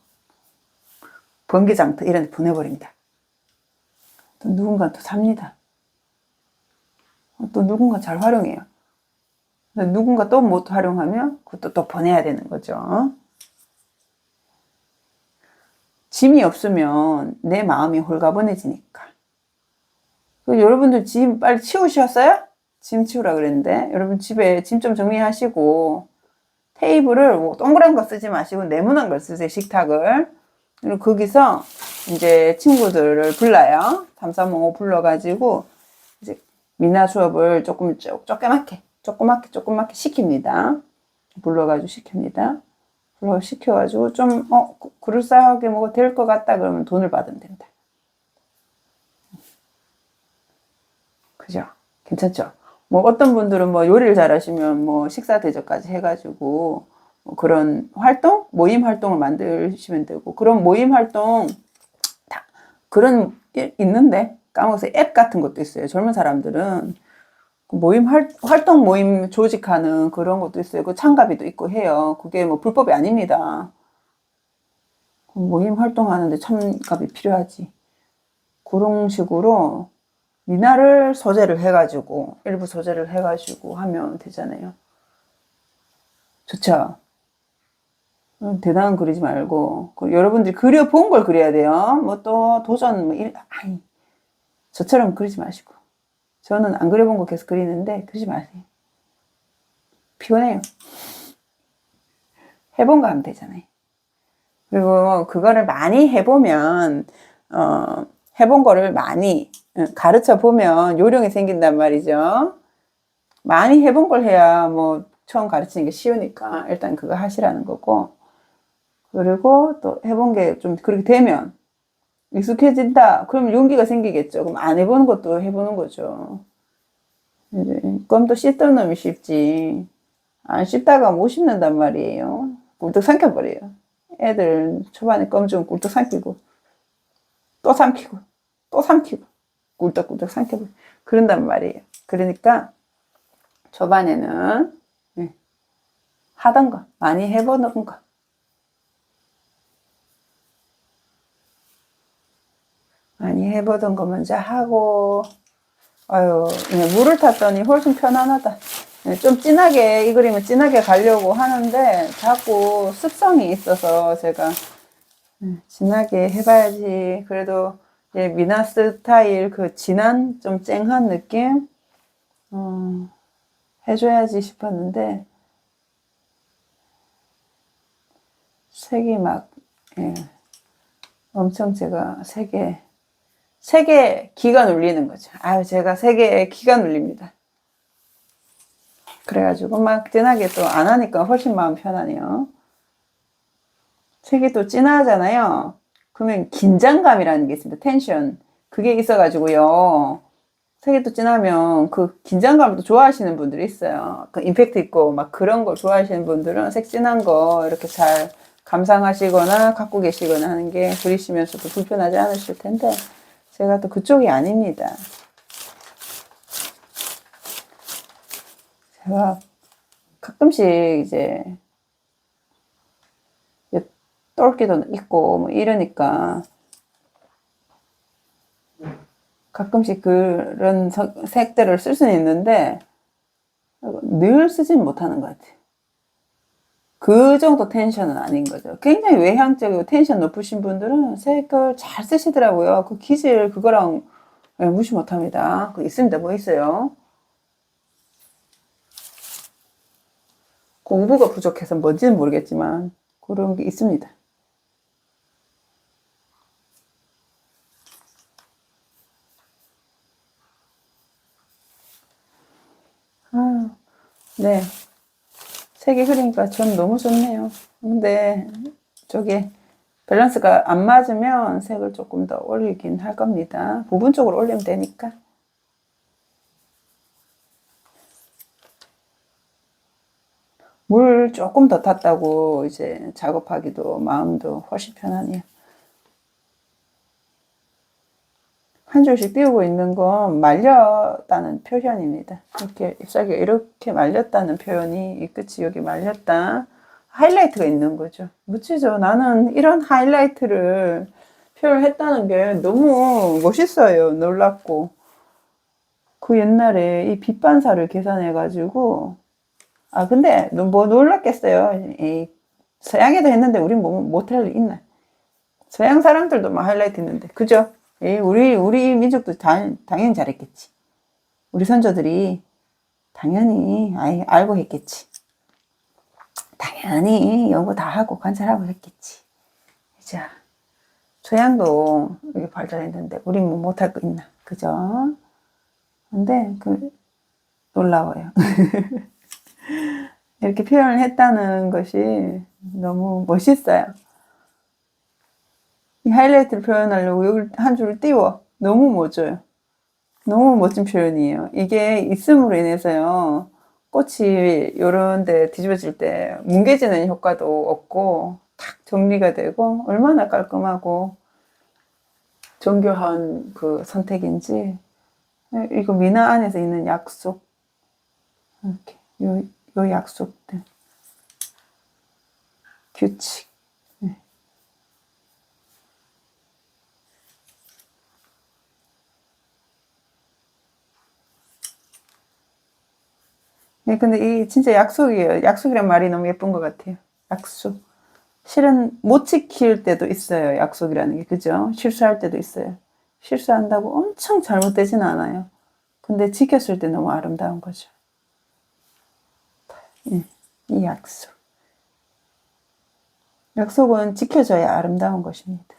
번개장터 이런 데 보내버립니다. 또 누군가 또 삽니다. 또 누군가 잘 활용해요. 누군가 또 못 활용하면 그것도 또 보내야 되는 거죠. 짐이 없으면 내 마음이 홀가분해지니까. 여러분들 짐 빨리 치우셨어요? 짐 치우라 그랬는데 여러분 집에 짐 좀 정리하시고 테이블을 뭐 동그란 거 쓰지 마시고 네모난 걸 쓰세요. 식탁을. 그리고 거기서 이제 친구들을 불러요. 3, 4, 5 불러가지고 이제 미나 수업을 조그맣게 시킵니다. 불러가지고 시킵니다. 시켜가지고 좀 그럴싸하게 뭐가 될 것 같다 그러면 돈을 받으면 됩니다. 그죠? 괜찮죠? 뭐 어떤 분들은 뭐 요리를 잘하시면 뭐 식사 대접까지 해가지고 뭐 그런 모임 활동을 만드시면 되고 그런 모임 활동 다 그런 있는데 까먹어서 앱 같은 것도 있어요. 젊은 사람들은 활동 모임 조직하는 그런 것도 있어요. 그 참가비도 있고 해요. 그게 뭐 불법이 아닙니다. 모임 활동하는데 참가비 필요하지. 그런 식으로 미나를 소재를 해가지고 일부 소재를 해가지고 하면 되잖아요. 좋죠? 대단한 그리지 말고 여러분들이 그려본 걸 그려야 돼요. 뭐 또 도전 아니 저처럼 그리지 마시고 저는 안 그려본 거 계속 그리는데 그러지 마세요. 피곤해요. 해본 거 하면 되잖아요. 그리고 그거를 많이 해보면 해본 거를 많이 가르쳐 보면 요령이 생긴단 말이죠. 많이 해본 걸 해야 뭐 처음 가르치는 게 쉬우니까 일단 그거 하시라는 거고 그리고 또 해본 게 좀 그렇게 되면 익숙해진다. 그럼 용기가 생기겠죠. 그럼 안 해보는 것도 해보는 거죠. 껌도 씹던 놈이 씹지. 안 씹다가 못 씹는단 말이에요. 꿀떡 삼켜버려요. 애들 초반에 껌 좀 꿀떡 삼키고 또 삼키고 또 삼키고 꿀떡꿀떡 삼켜버려. 그런단 말이에요. 그러니까 초반에는 하던 거 많이 해보는 거 많이 해보던 거 먼저 하고 물을 탔더니 훨씬 편안하다. 좀 진하게 이 그림을 진하게 가려고 하는데 자꾸 습성이 있어서 제가 진하게 해봐야지. 그래도 미나 스타일 그 진한 좀 쨍한 느낌 해줘야지 싶었는데 색이 막 엄청 제가 색에 기가 눌리는 거죠. 제가 색에 기가 눌립니다. 그래가지고 막 진하게 또 안 하니까 훨씬 마음 편하네요. 색이 또 진하잖아요. 그러면 긴장감이라는 게 있습니다. 텐션. 그게 있어가지고요. 색이 또 진하면 그 긴장감을 또 좋아하시는 분들이 있어요. 그 임팩트 있고 막 그런 걸 좋아하시는 분들은 색 진한 거 이렇게 잘 감상하시거나 갖고 계시거나 하는 게 그리시면서도 불편하지 않으실 텐데 제가 또 그쪽이 아닙니다. 제가 가끔씩 이제 똘끼도 있고 뭐 이러니까 가끔씩 그런 색들을 쓸 수는 있는데 늘 쓰진 못하는 것 같아요. 그 정도 텐션은 아닌 거죠. 굉장히 외향적이고 텐션 높으신 분들은 색을 잘 쓰시더라고요. 그 기질 그거랑 무시 못합니다. 그 있습니다. 뭐 있어요? 공부가 부족해서 뭔지는 모르겠지만 그런 게 있습니다. 아, 네. 색이 흐리니까 전 너무 좋네요. 근데 저게 밸런스가 안 맞으면 색을 조금 더 올리긴 할 겁니다. 부분적으로 올리면 되니까. 물 조금 더 탔다고 이제 작업하기도 마음도 훨씬 편하네요. 한 줄씩 띄우고 있는 건 말렸다는 표현입니다. 이렇게 잎사귀가 이렇게 말렸다는 표현이 이 끝이 여기 말렸다. 하이라이트가 있는 거죠. 묻히죠. 나는 이런 하이라이트를 표현했다는 게 너무 멋있어요. 놀랍고. 그 옛날에 이 빛 반사를 계산해가지고 근데 뭐 놀랐겠어요. 에이, 서양에도 했는데 우린 뭐 못할 일 있나? 서양 사람들도 막 하이라이트 했는데 그죠? 에이, 우리 민족도 당연히 잘했겠지. 우리 선조들이 당연히 알고 했겠지. 당연히 연구 다 하고 관찰하고 했겠지. 자, 서양도 이렇게 발달했는데 우린 뭐 못할 거 있나? 그죠? 근데 놀라워요. 이렇게 표현을 했다는 것이 너무 멋있어요. 이 하이라이트를 표현하려고 여기 한 줄을 띄워. 너무 멋져요. 너무 멋진 표현이에요. 이게 있음으로 인해서요. 꽃이 요런 데 뒤집어질 때 뭉개지는 효과도 없고 탁 정리가 되고 얼마나 깔끔하고 정교한 그 선택인지 이거 미나 안에서 있는 약속 이렇게 요 약속들 규칙 네, 근데 이 진짜 약속이에요. 약속이란 말이 너무 예쁜 것 같아요. 약속. 실은 못 지킬 때도 있어요. 약속이라는 게. 그죠? 실수할 때도 있어요. 실수한다고 엄청 잘못되진 않아요. 근데 지켰을 때 너무 아름다운 거죠. 이 약속. 약속은 지켜져야 아름다운 것입니다.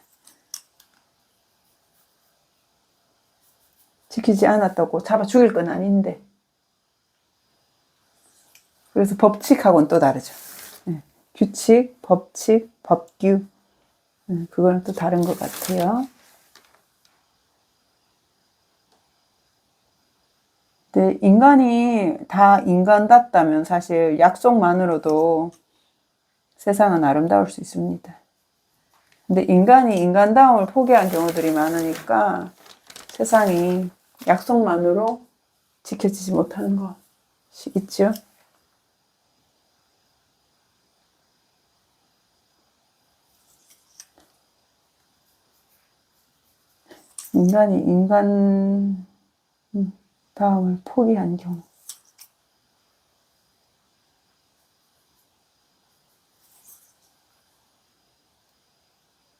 지키지 않았다고 잡아 죽일 건 아닌데. 그래서 법칙하고는 또 다르죠. 규칙, 법칙, 법규. 그거는 또 다른 것 같아요. 근데 인간이 다 인간답다면 사실 약속만으로도 세상은 아름다울 수 있습니다. 근데 인간이 인간다움을 포기한 경우들이 많으니까 세상이 약속만으로 지켜지지 못하는 것이 있죠. 인간이 인간다움을 포기한 경우.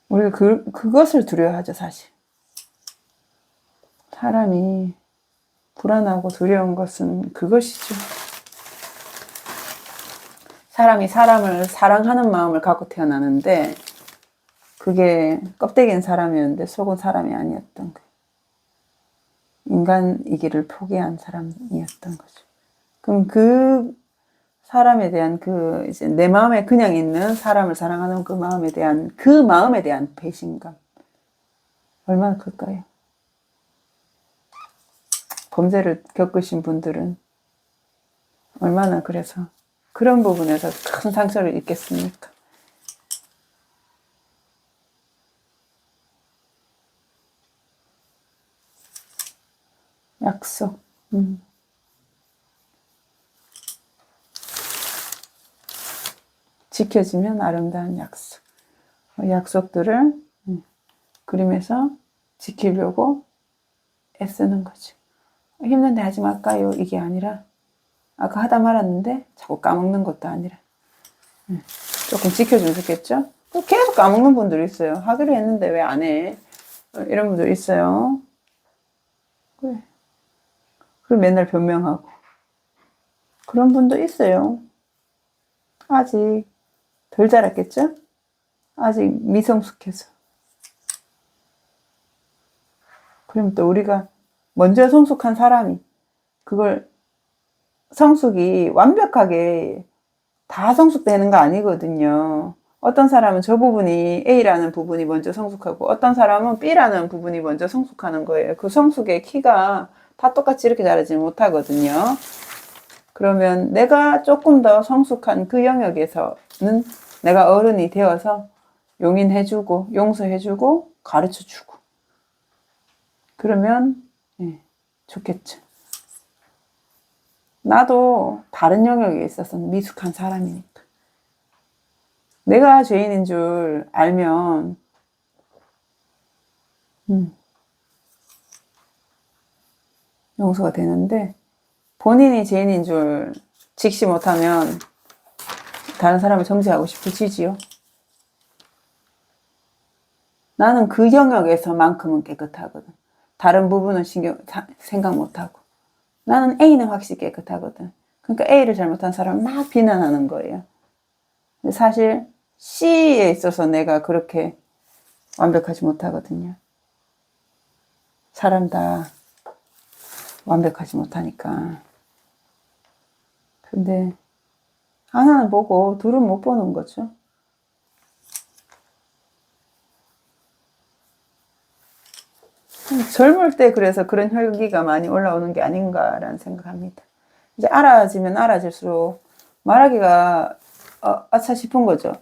우리가 그것을 두려워하죠, 사실. 사람이 불안하고 두려운 것은 그것이죠. 사람이 사람을 사랑하는 마음을 갖고 태어나는데 그게 껍데기는 사람이었는데 속은 사람이 아니었던 거예요. 인간이기를 포기한 사람이었던 거죠. 그럼 그 사람에 대한 이제 내 마음에 그냥 있는 사람을 사랑하는 그 마음에 대한 배신감. 얼마나 클까요? 범죄를 겪으신 분들은 얼마나 그래서 그런 부분에서 큰 상처를 입겠습니까? 약속. 지켜지면 아름다운 약속. 약속들을 그림에서 지키려고 애쓰는 거죠. 힘든데 하지 말까요? 이게 아니라 아까 하다 말았는데 자꾸 까먹는 것도 아니라 조금 지켜주면 좋겠죠? 계속 까먹는 분들이 있어요. 하기로 했는데 왜 안 해? 이런 분들 있어요. 그래. 그리고 맨날 변명하고 그런 분도 있어요. 아직 덜 자랐겠죠? 아직 미성숙해서. 그럼 또 우리가 먼저 성숙한 사람이 그걸 성숙이 완벽하게 다 성숙되는 거 아니거든요. 어떤 사람은 저 부분이 A라는 부분이 먼저 성숙하고 어떤 사람은 B라는 부분이 먼저 성숙하는 거예요. 그 성숙의 키가 다 똑같이 이렇게 자라지 못하거든요. 그러면 내가 조금 더 성숙한 그 영역에서는 내가 어른이 되어서 용인해주고 용서해주고 가르쳐주고 그러면 좋겠죠. 나도 다른 영역에 있어서 미숙한 사람이니까 내가 죄인인 줄 알면 용서가 되는데 본인이 죄인인 줄 직시 못하면 다른 사람을 정죄하고 싶어지지요. 나는 그 영역에서만큼은 깨끗하거든. 다른 부분은 생각 못하고. 나는 A는 확실히 깨끗하거든. 그러니까 A를 잘못한 사람을 막 비난하는 거예요. 근데 사실 C에 있어서 내가 그렇게 완벽하지 못하거든요. 사람 다 완벽하지 못하니까. 근데 하나는 보고 둘은 못 보는 거죠. 젊을 때 그래서 그런 혈기가 많이 올라오는 게 아닌가라는 생각합니다. 이제 알아지면 알아질수록 말하기가 아차 싶은 거죠.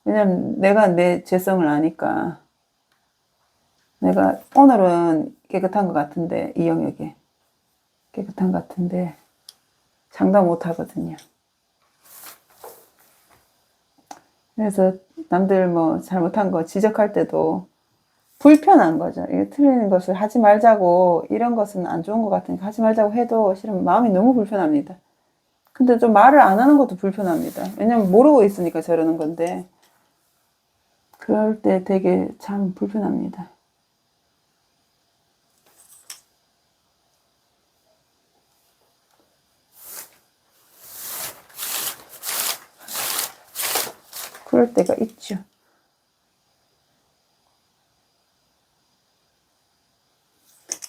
왜냐면 내가 내 죄성을 아니까. 내가 오늘은 깨끗한 것 같은데 이 영역에 깨끗한 것 같은데 장담 못 하거든요. 그래서 남들 뭐 잘못한 거 지적할 때도 불편한 거죠. 이게 틀린 것을 하지 말자고 이런 것은 안 좋은 것 같으니까 하지 말자고 해도 실은 마음이 너무 불편합니다. 근데 좀 말을 안 하는 것도 불편합니다. 왜냐면 모르고 있으니까 저러는 건데 그럴 때 되게 참 불편합니다. 그럴 때가 있죠.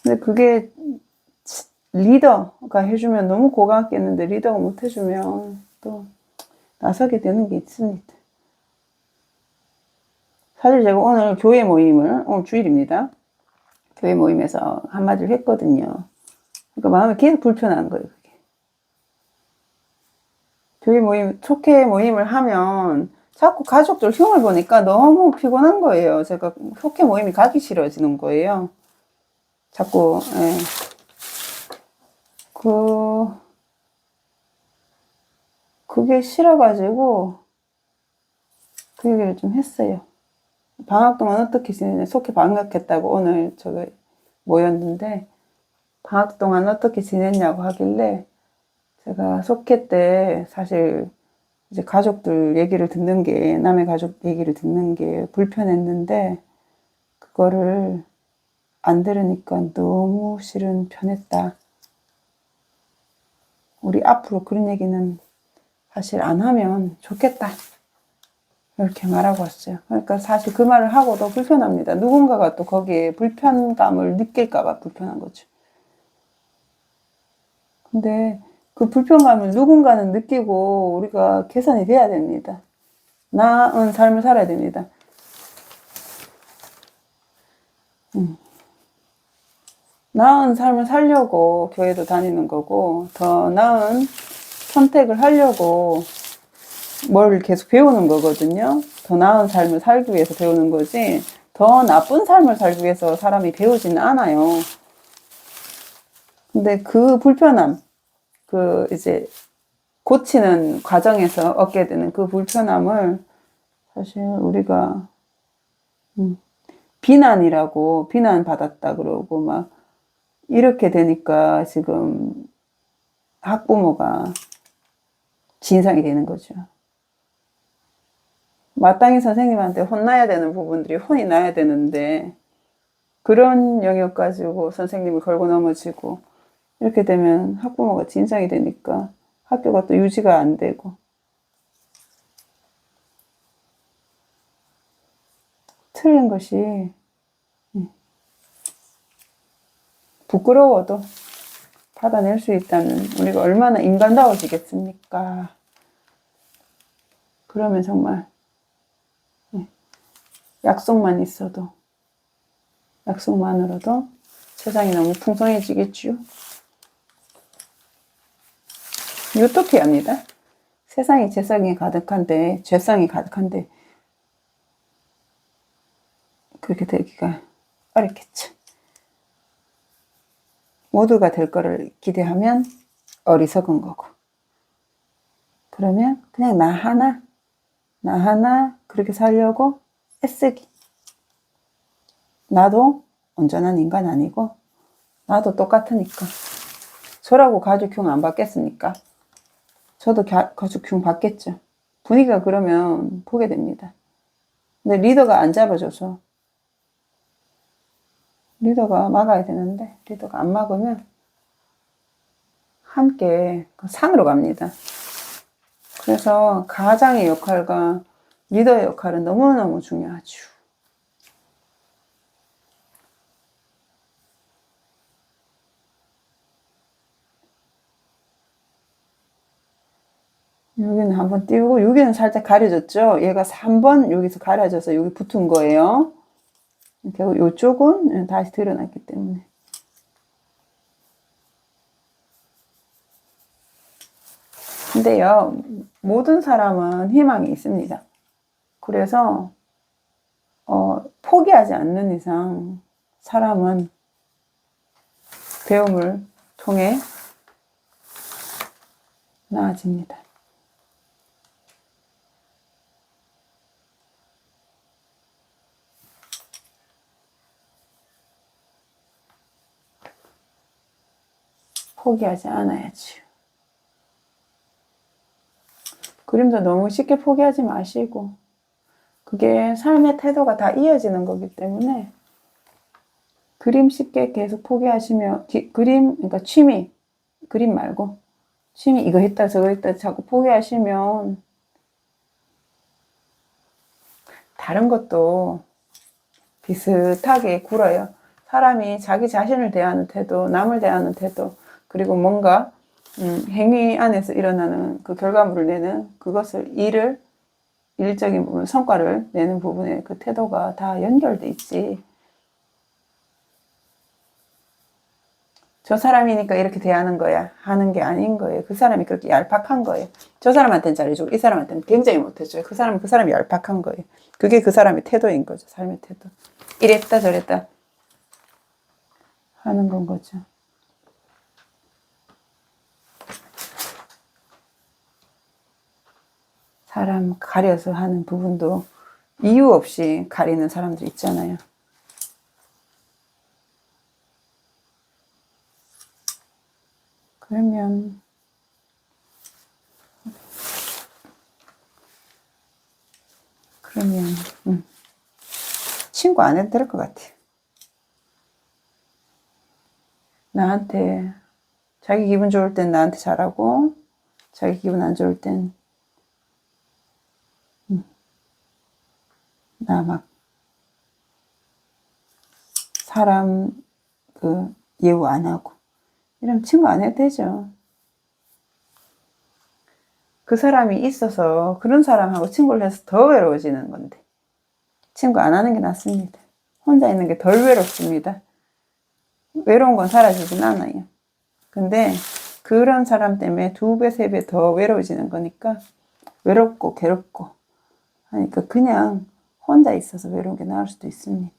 근데 그게 리더가 해주면 너무 고맙겠는데 리더가 못 해주면 또 나서게 되는 게 있습니다. 사실 제가 오늘 교회 모임을 오늘 주일입니다. 교회 모임에서 한마디를 했거든요. 그러니까 마음이 계속 불편한 거예요. 그게. 교회 모임, 속회 모임을 하면 자꾸 가족들 흉을 보니까 너무 피곤한 거예요. 제가 속회 모임이 가기 싫어지는 거예요. 자꾸 그게 싫어가지고 그 얘기를 좀 했어요. 방학 동안 어떻게 지내냐, 속해 방학했다고 오늘 저기 모였는데 방학 동안 어떻게 지냈냐고 하길래 제가 속해 때 사실 이제 가족들 얘기를 듣는 게 남의 가족 얘기를 듣는 게 불편했는데 그거를 안 들으니까 너무 실은 편했다. 우리 앞으로 그런 얘기는 사실 안 하면 좋겠다. 이렇게 말하고 왔어요. 그러니까 사실 그 말을 하고도 불편합니다. 누군가가 또 거기에 불편감을 느낄까봐 불편한 거죠. 근데 그 불편감을 누군가는 느끼고 우리가 개선이 돼야 됩니다. 나은 삶을 살아야 됩니다. 나은 삶을 살려고 교회도 다니는 거고, 더 나은 선택을 하려고 뭘 계속 배우는 거거든요. 더 나은 삶을 살기 위해서 배우는 거지, 더 나쁜 삶을 살기 위해서 사람이 배우지는 않아요. 근데 그 불편함, 그 이제 고치는 과정에서 얻게 되는 그 불편함을 사실 우리가 비난이라고, 비난받았다 그러고 막 이렇게 되니까 지금 학부모가 진상이 되는 거죠. 마땅히 선생님한테 혼나야 되는 부분들이 혼이 나야 되는데, 그런 영역 가지고 선생님을 걸고 넘어지고 이렇게 되면 학부모가 진상이 되니까 학교가 또 유지가 안 되고, 틀린 것이 부끄러워도 받아낼 수 있다면 우리가 얼마나 인간다워지겠습니까? 그러면 정말 약속만 있어도, 약속만으로도 세상이 너무 풍성해지겠죠. 유토피아입니다. 세상이 죄성이 가득한데, 죄성이 가득한데 그렇게 되기가 어렵겠죠. 모두가 될 거를 기대하면 어리석은 거고, 그러면 그냥 나 하나 그렇게 살려고 애쓰기. 나도 온전한 인간 아니고 나도 똑같으니까. 저라고 가족흉 안 받겠습니까? 저도 가족흉 받겠죠. 분위기가 그러면 보게 됩니다. 근데 리더가 안 잡아줘서, 리더가 막아야 되는데 리더가 안 막으면 함께 산으로 갑니다. 그래서 가장의 역할과 리더의 역할은 너무너무 중요하죠. 여기는 한번 띄우고, 여기는 살짝 가려졌죠. 얘가 3번 여기서 가려져서 여기 붙은 거예요. 이쪽은 다시 드러났기 때문에. 근데요, 모든 사람은 희망이 있습니다. 그래서 포기하지 않는 이상 사람은 배움을 통해 나아집니다. 포기하지 않아야지. 그림도 너무 쉽게 포기하지 마시고, 그게 삶의 태도가 다 이어지는 거기 때문에 그림 쉽게 계속 포기하시면, 그러니까 취미, 그림 말고 취미 이거 했다 저거 했다 자꾸 포기하시면 다른 것도 비슷하게 굴어요. 사람이 자기 자신을 대하는 태도, 남을 대하는 태도, 그리고 뭔가 행위 안에서 일어나는 그 결과물을 내는 그것을, 일적인 부분, 성과를 내는 부분에 그 태도가 다 연결돼 있지. 저 사람이니까 이렇게 대하는 거야 하는 게 아닌 거예요. 그 사람이 그렇게 얄팍한 거예요. 저 사람한테는 잘해주고 이 사람한테는 굉장히 못해줘요. 그 사람이 얄팍한 거예요. 그게 그 사람의 태도인 거죠. 삶의 태도. 이랬다 저랬다 하는 건 거죠. 사람 가려서 하는 부분도 이유 없이 가리는 사람들 있잖아요. 그러면 친구 안 해도 될 것 같아요. 나한테, 자기 기분 좋을 땐 나한테 잘하고 자기 기분 안 좋을 땐 나 막 사람 예우 안 하고 이러면 친구 안 해도 되죠. 그 사람이 있어서 그런 사람하고 친구를 해서 더 외로워지는 건데 친구 안 하는 게 낫습니다. 혼자 있는 게 덜 외롭습니다. 외로운 건 사라지진 않아요. 근데 그런 사람 때문에 2배, 3배 더 외로워지는 거니까 외롭고 괴롭고 하니까 그냥 혼자 있어서 외로운 게 나을 수도 있습니다.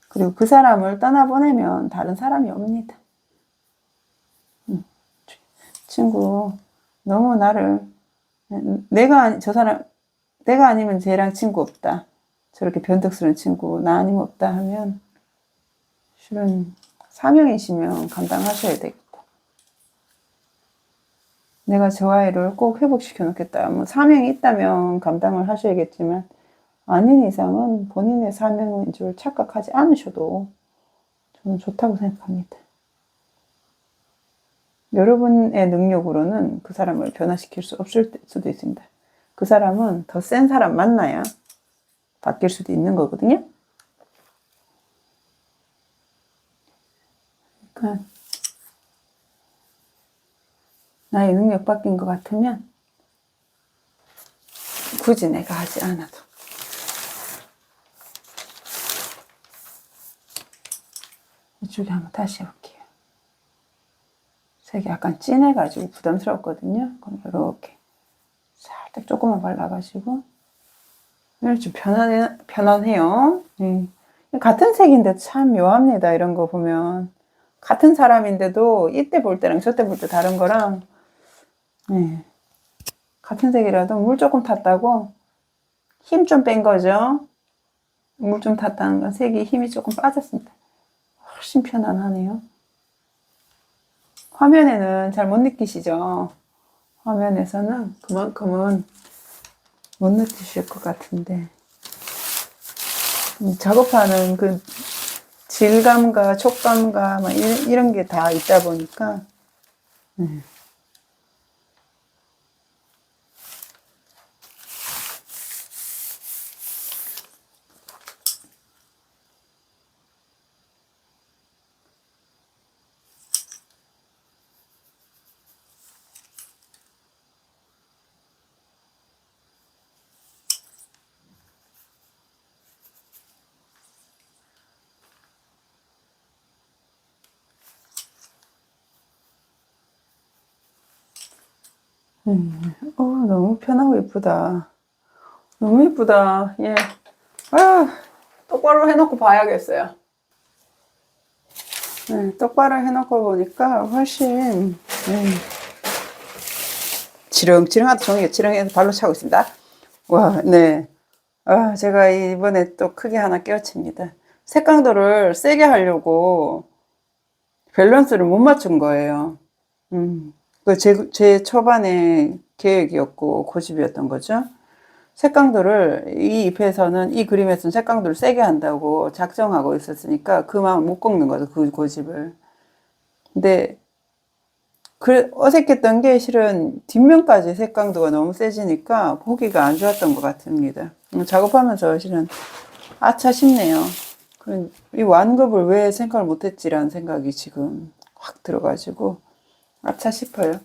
그리고 그 사람을 떠나보내면 다른 사람이 옵니다. 친구, 너무 나를, 저 사람, 내가 아니면 쟤랑 친구 없다. 저렇게 변덕스러운 친구, 나 아니면 없다 하면, 실은 사명이시면 감당하셔야 되겠다. 내가 저 아이를 꼭 회복시켜 놓겠다. 뭐 사명이 있다면 감당을 하셔야겠지만, 아닌 이상은 본인의 사명인 줄 착각하지 않으셔도 저는 좋다고 생각합니다. 여러분의 능력으로는 그 사람을 변화시킬 수 없을 수도 있습니다. 그 사람은 더 센 사람 만나야 바뀔 수도 있는 거거든요. 그러니까 나의 능력 바뀐 것 같으면 굳이 내가 하지 않아도. 이쪽에 한번 다시 해볼게요. 색이 약간 진해가지고 부담스럽거든요. 그럼 이렇게 살짝 조금만 발라가지고 좀 편안해요. 같은 색인데 참 묘합니다. 이런 거 보면 같은 사람인데도 이때 볼 때랑 저때 볼 때 다른 거랑 같은 색이라도 물 조금 탔다고 힘 좀 뺀 거죠. 물 좀 탔다는 건 색이 힘이 조금 빠졌습니다. 훨씬 편안하네요. 화면에는 잘 못 느끼시죠? 화면에서는 그만큼은 못 느끼실 것 같은데 작업하는 그 질감과 촉감과 막 이런 게 다 있다 보니까 너무 편하고 예쁘다. 너무 예쁘다. 예. 아유, 똑바로 해놓고 봐야겠어요. 네, 똑바로 해놓고 보니까 훨씬 지렁지렁하다. 종이가 지렁해서 발로 차고 있습니다. 와, 네. 아, 제가 이번에 또 크게 하나 깨우칩니다. 색강도를 세게 하려고 밸런스를 못 맞춘 거예요. 그 제 초반에 계획이었고 고집이었던 거죠. 색강도를 이 잎에서는 이 그림에서는 색강도를 세게 한다고 작정하고 있었으니까 그 마음 못 꺾는 거죠. 그 고집을. 근데 어색했던 게 실은 뒷면까지 색강도가 너무 세지니까 보기가 안 좋았던 것 같습니다. 작업하면서 실은 아차 싶네요. 이 완급을 왜 생각을 못했지라는 생각이 지금 확 들어가지고 아차 싶어요.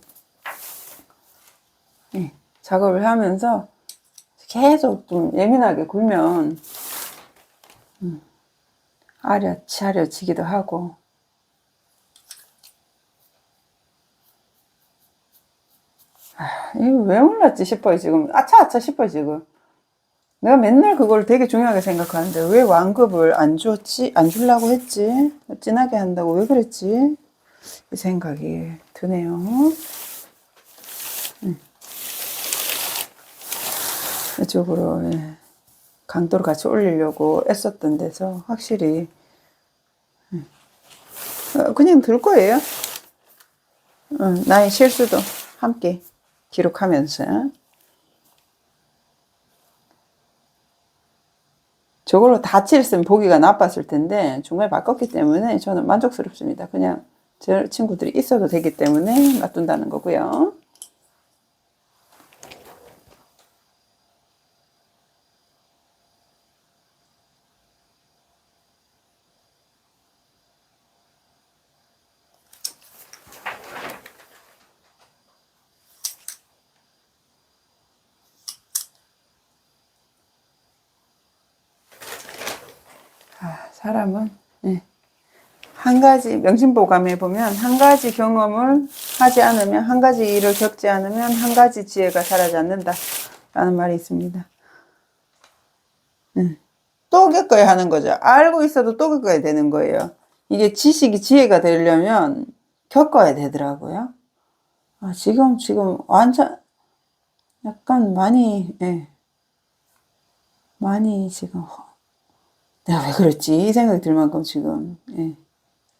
네, 작업을 하면서 계속 좀 예민하게 굴면 아려치기도 하고 이거 왜 몰랐지 싶어요 지금. 아차 싶어요 지금. 내가 맨날 그걸 되게 중요하게 생각하는데 왜 완급을 안 줬지? 안 주려고 했지? 진하게 한다고 왜 그랬지? 이 생각이 드네요. 이쪽으로 강도를 같이 올리려고 애썼던 데서 확실히 그냥 들 거예요. 나의 실수도 함께 기록하면서 저걸로 다 칠했으면 보기가 나빴을 텐데 중간에 바꿨기 때문에 저는 만족스럽습니다. 그냥 제 친구들이 있어도 되기 때문에 놔둔다는 거고요. 사람은 한 가지, 명심보감에 보면 한 가지 경험을 하지 않으면, 한 가지 일을 겪지 않으면 한 가지 지혜가 자라지 않는다 라는 말이 있습니다. 또 겪어야 하는 거죠. 알고 있어도 또 겪어야 되는 거예요. 이게 지식이 지혜가 되려면 겪어야 되더라고요. 아, 지금 완전 약간 많이, 예. 많이 지금, 내가 왜 그랬지? 이 생각이 들 만큼 지금, 예.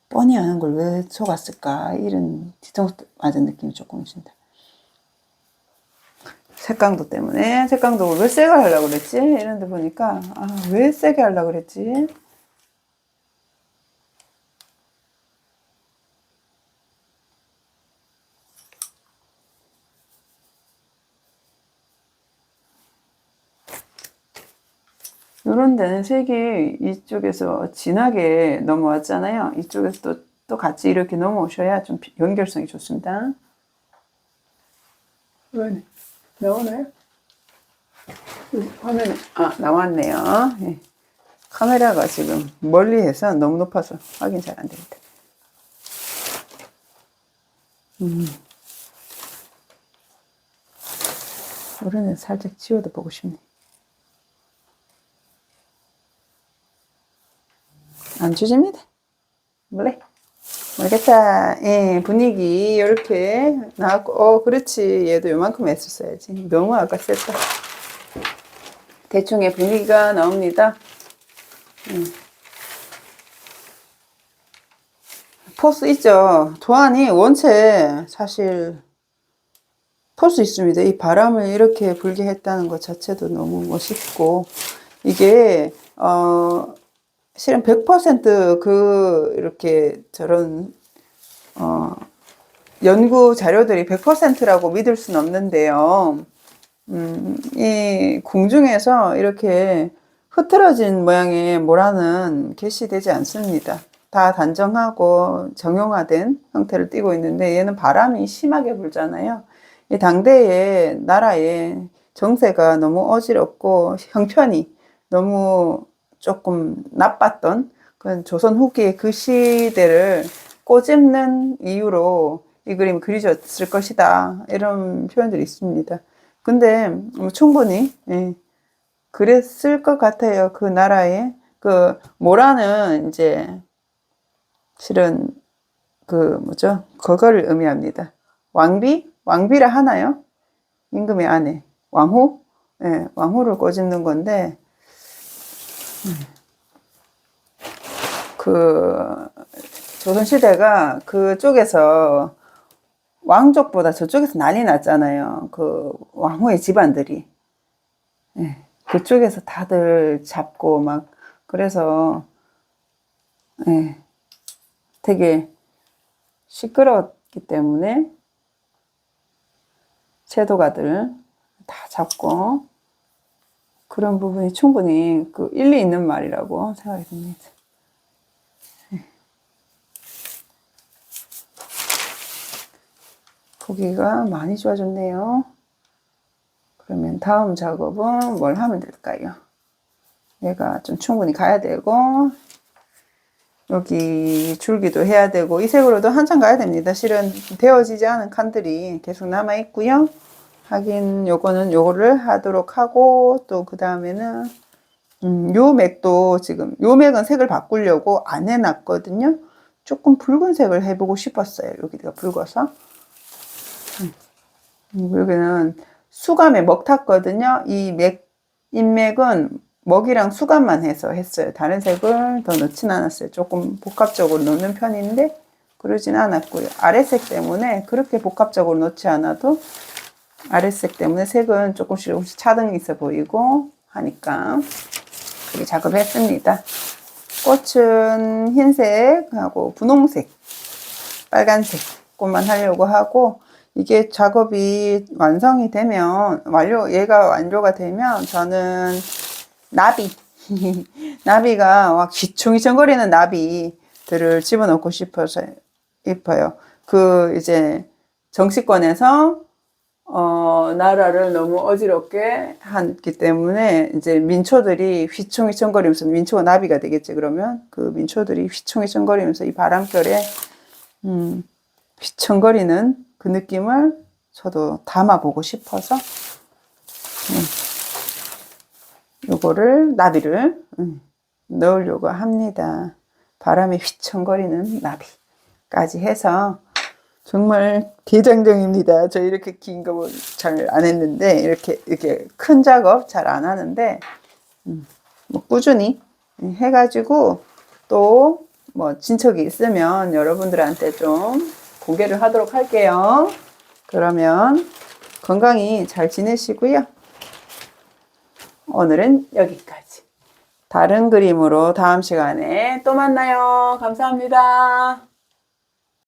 뻔히 아는 걸 왜 속았을까? 이런 뒤통수 맞은 느낌이 조금 있습니다. 색강도 때문에, 색강도 왜 세게 하려고 그랬지? 이런데 보니까, 아, 왜 세게 하려고 그랬지? 요런 데는 색이 이쪽에서 진하게 넘어왔잖아요. 이쪽에서 또 같이 이렇게 넘어오셔야 좀 연결성이 좋습니다. 왜 나오나요? 화면에 나왔네요. 예. 카메라가 지금 멀리해서 너무 높아서 확인 잘 안 됩니다. 요런데 살짝 지워도 보고 싶네. 안 주집니다. 몰래. 모르겠다. 예, 분위기 이렇게 나왔고, 그렇지. 얘도 요만큼 했었어야지. 너무 아까 셌다. 대충의 분위기가 나옵니다. 포스 있죠. 도안이 원체 사실 포스 있습니다. 이 바람을 이렇게 불게 했다는 것 자체도 너무 멋있고, 이게 실은 100% 이렇게 저런 연구 자료들이 100%라고 믿을 수는 없는데요. 이 궁중에서 이렇게 흐트러진 모양의 모란은 개시되지 않습니다. 다 단정하고 정형화된 형태를 띠고 있는데, 얘는 바람이 심하게 불잖아요. 이 당대의 나라의 정세가 너무 어지럽고 형편이 너무 조금 나빴던 그런 조선 후기의 그 시대를 꼬집는 이유로 이 그림이 그려졌을 것이다, 이런 표현들이 있습니다. 근데 충분히 그랬을 것 같아요. 그 나라에 그 모라는 이제 실은 그 뭐죠? 그거를 의미합니다. 왕비라 하나요? 임금의 아내, 왕후, 왕후를 꼬집는 건데, 그 조선시대가 그쪽에서 왕족보다 저쪽에서 난리 났잖아요. 그 왕후의 집안들이. 그쪽에서 다들 잡고 막, 그래서, 되게 시끄러웠기 때문에 채도가들 다 잡고, 그런 부분이 충분히 그 일리 있는 말이라고 생각이 듭니다. 보기가 많이 좋아졌네요. 그러면 다음 작업은 뭘 하면 될까요? 얘가 좀 충분히 가야 되고, 여기 줄기도 해야 되고, 이 색으로도 한참 가야 됩니다. 실은 데워지지 않은 칸들이 계속 남아 있고요. 하긴 요거를 하도록 하고, 또 그 다음에는 요 맥도 지금, 요 맥은 색을 바꾸려고 안 해놨거든요. 조금 붉은색을 해보고 싶었어요. 여기가 붉어서. 여기는 수감에 먹 탔거든요. 인맥은 먹이랑 수감만 해서 했어요. 다른 색을 더 넣진 않았어요. 조금 복합적으로 넣는 편인데 그러진 않았고요. 아래색 때문에 그렇게 복합적으로 넣지 않아도 아래색 때문에 색은 조금씩 차등이 있어 보이고 하니까 그렇게 작업을 했습니다. 꽃은 흰색하고 분홍색, 빨간색 꽃만 하려고 하고, 이게 작업이 완성이 되면, 얘가 완료가 되면 저는 나비가 막 휘청휘청거리는 나비들을 집어넣고 싶어요. 그 이제 정치권에서 나라를 너무 어지럽게 했기 때문에 이제 민초들이 휘청휘청거리면서, 민초가 나비가 되겠지 그러면 그 민초들이 휘청휘청거리면서 이 바람결에 휘청거리는 그 느낌을 저도 담아보고 싶어서 요거를 나비를 넣으려고 합니다. 바람에 휘청거리는 나비까지 해서 정말 대장정입니다. 저 이렇게 긴 거 잘 안 했는데 이렇게 큰 작업 잘 안 하는데 뭐 꾸준히 해가지고 또 뭐 진척이 있으면 여러분들한테 좀 공개를 하도록 할게요. 그러면 건강히 잘 지내시고요. 오늘은 여기까지. 다른 그림으로 다음 시간에 또 만나요. 감사합니다.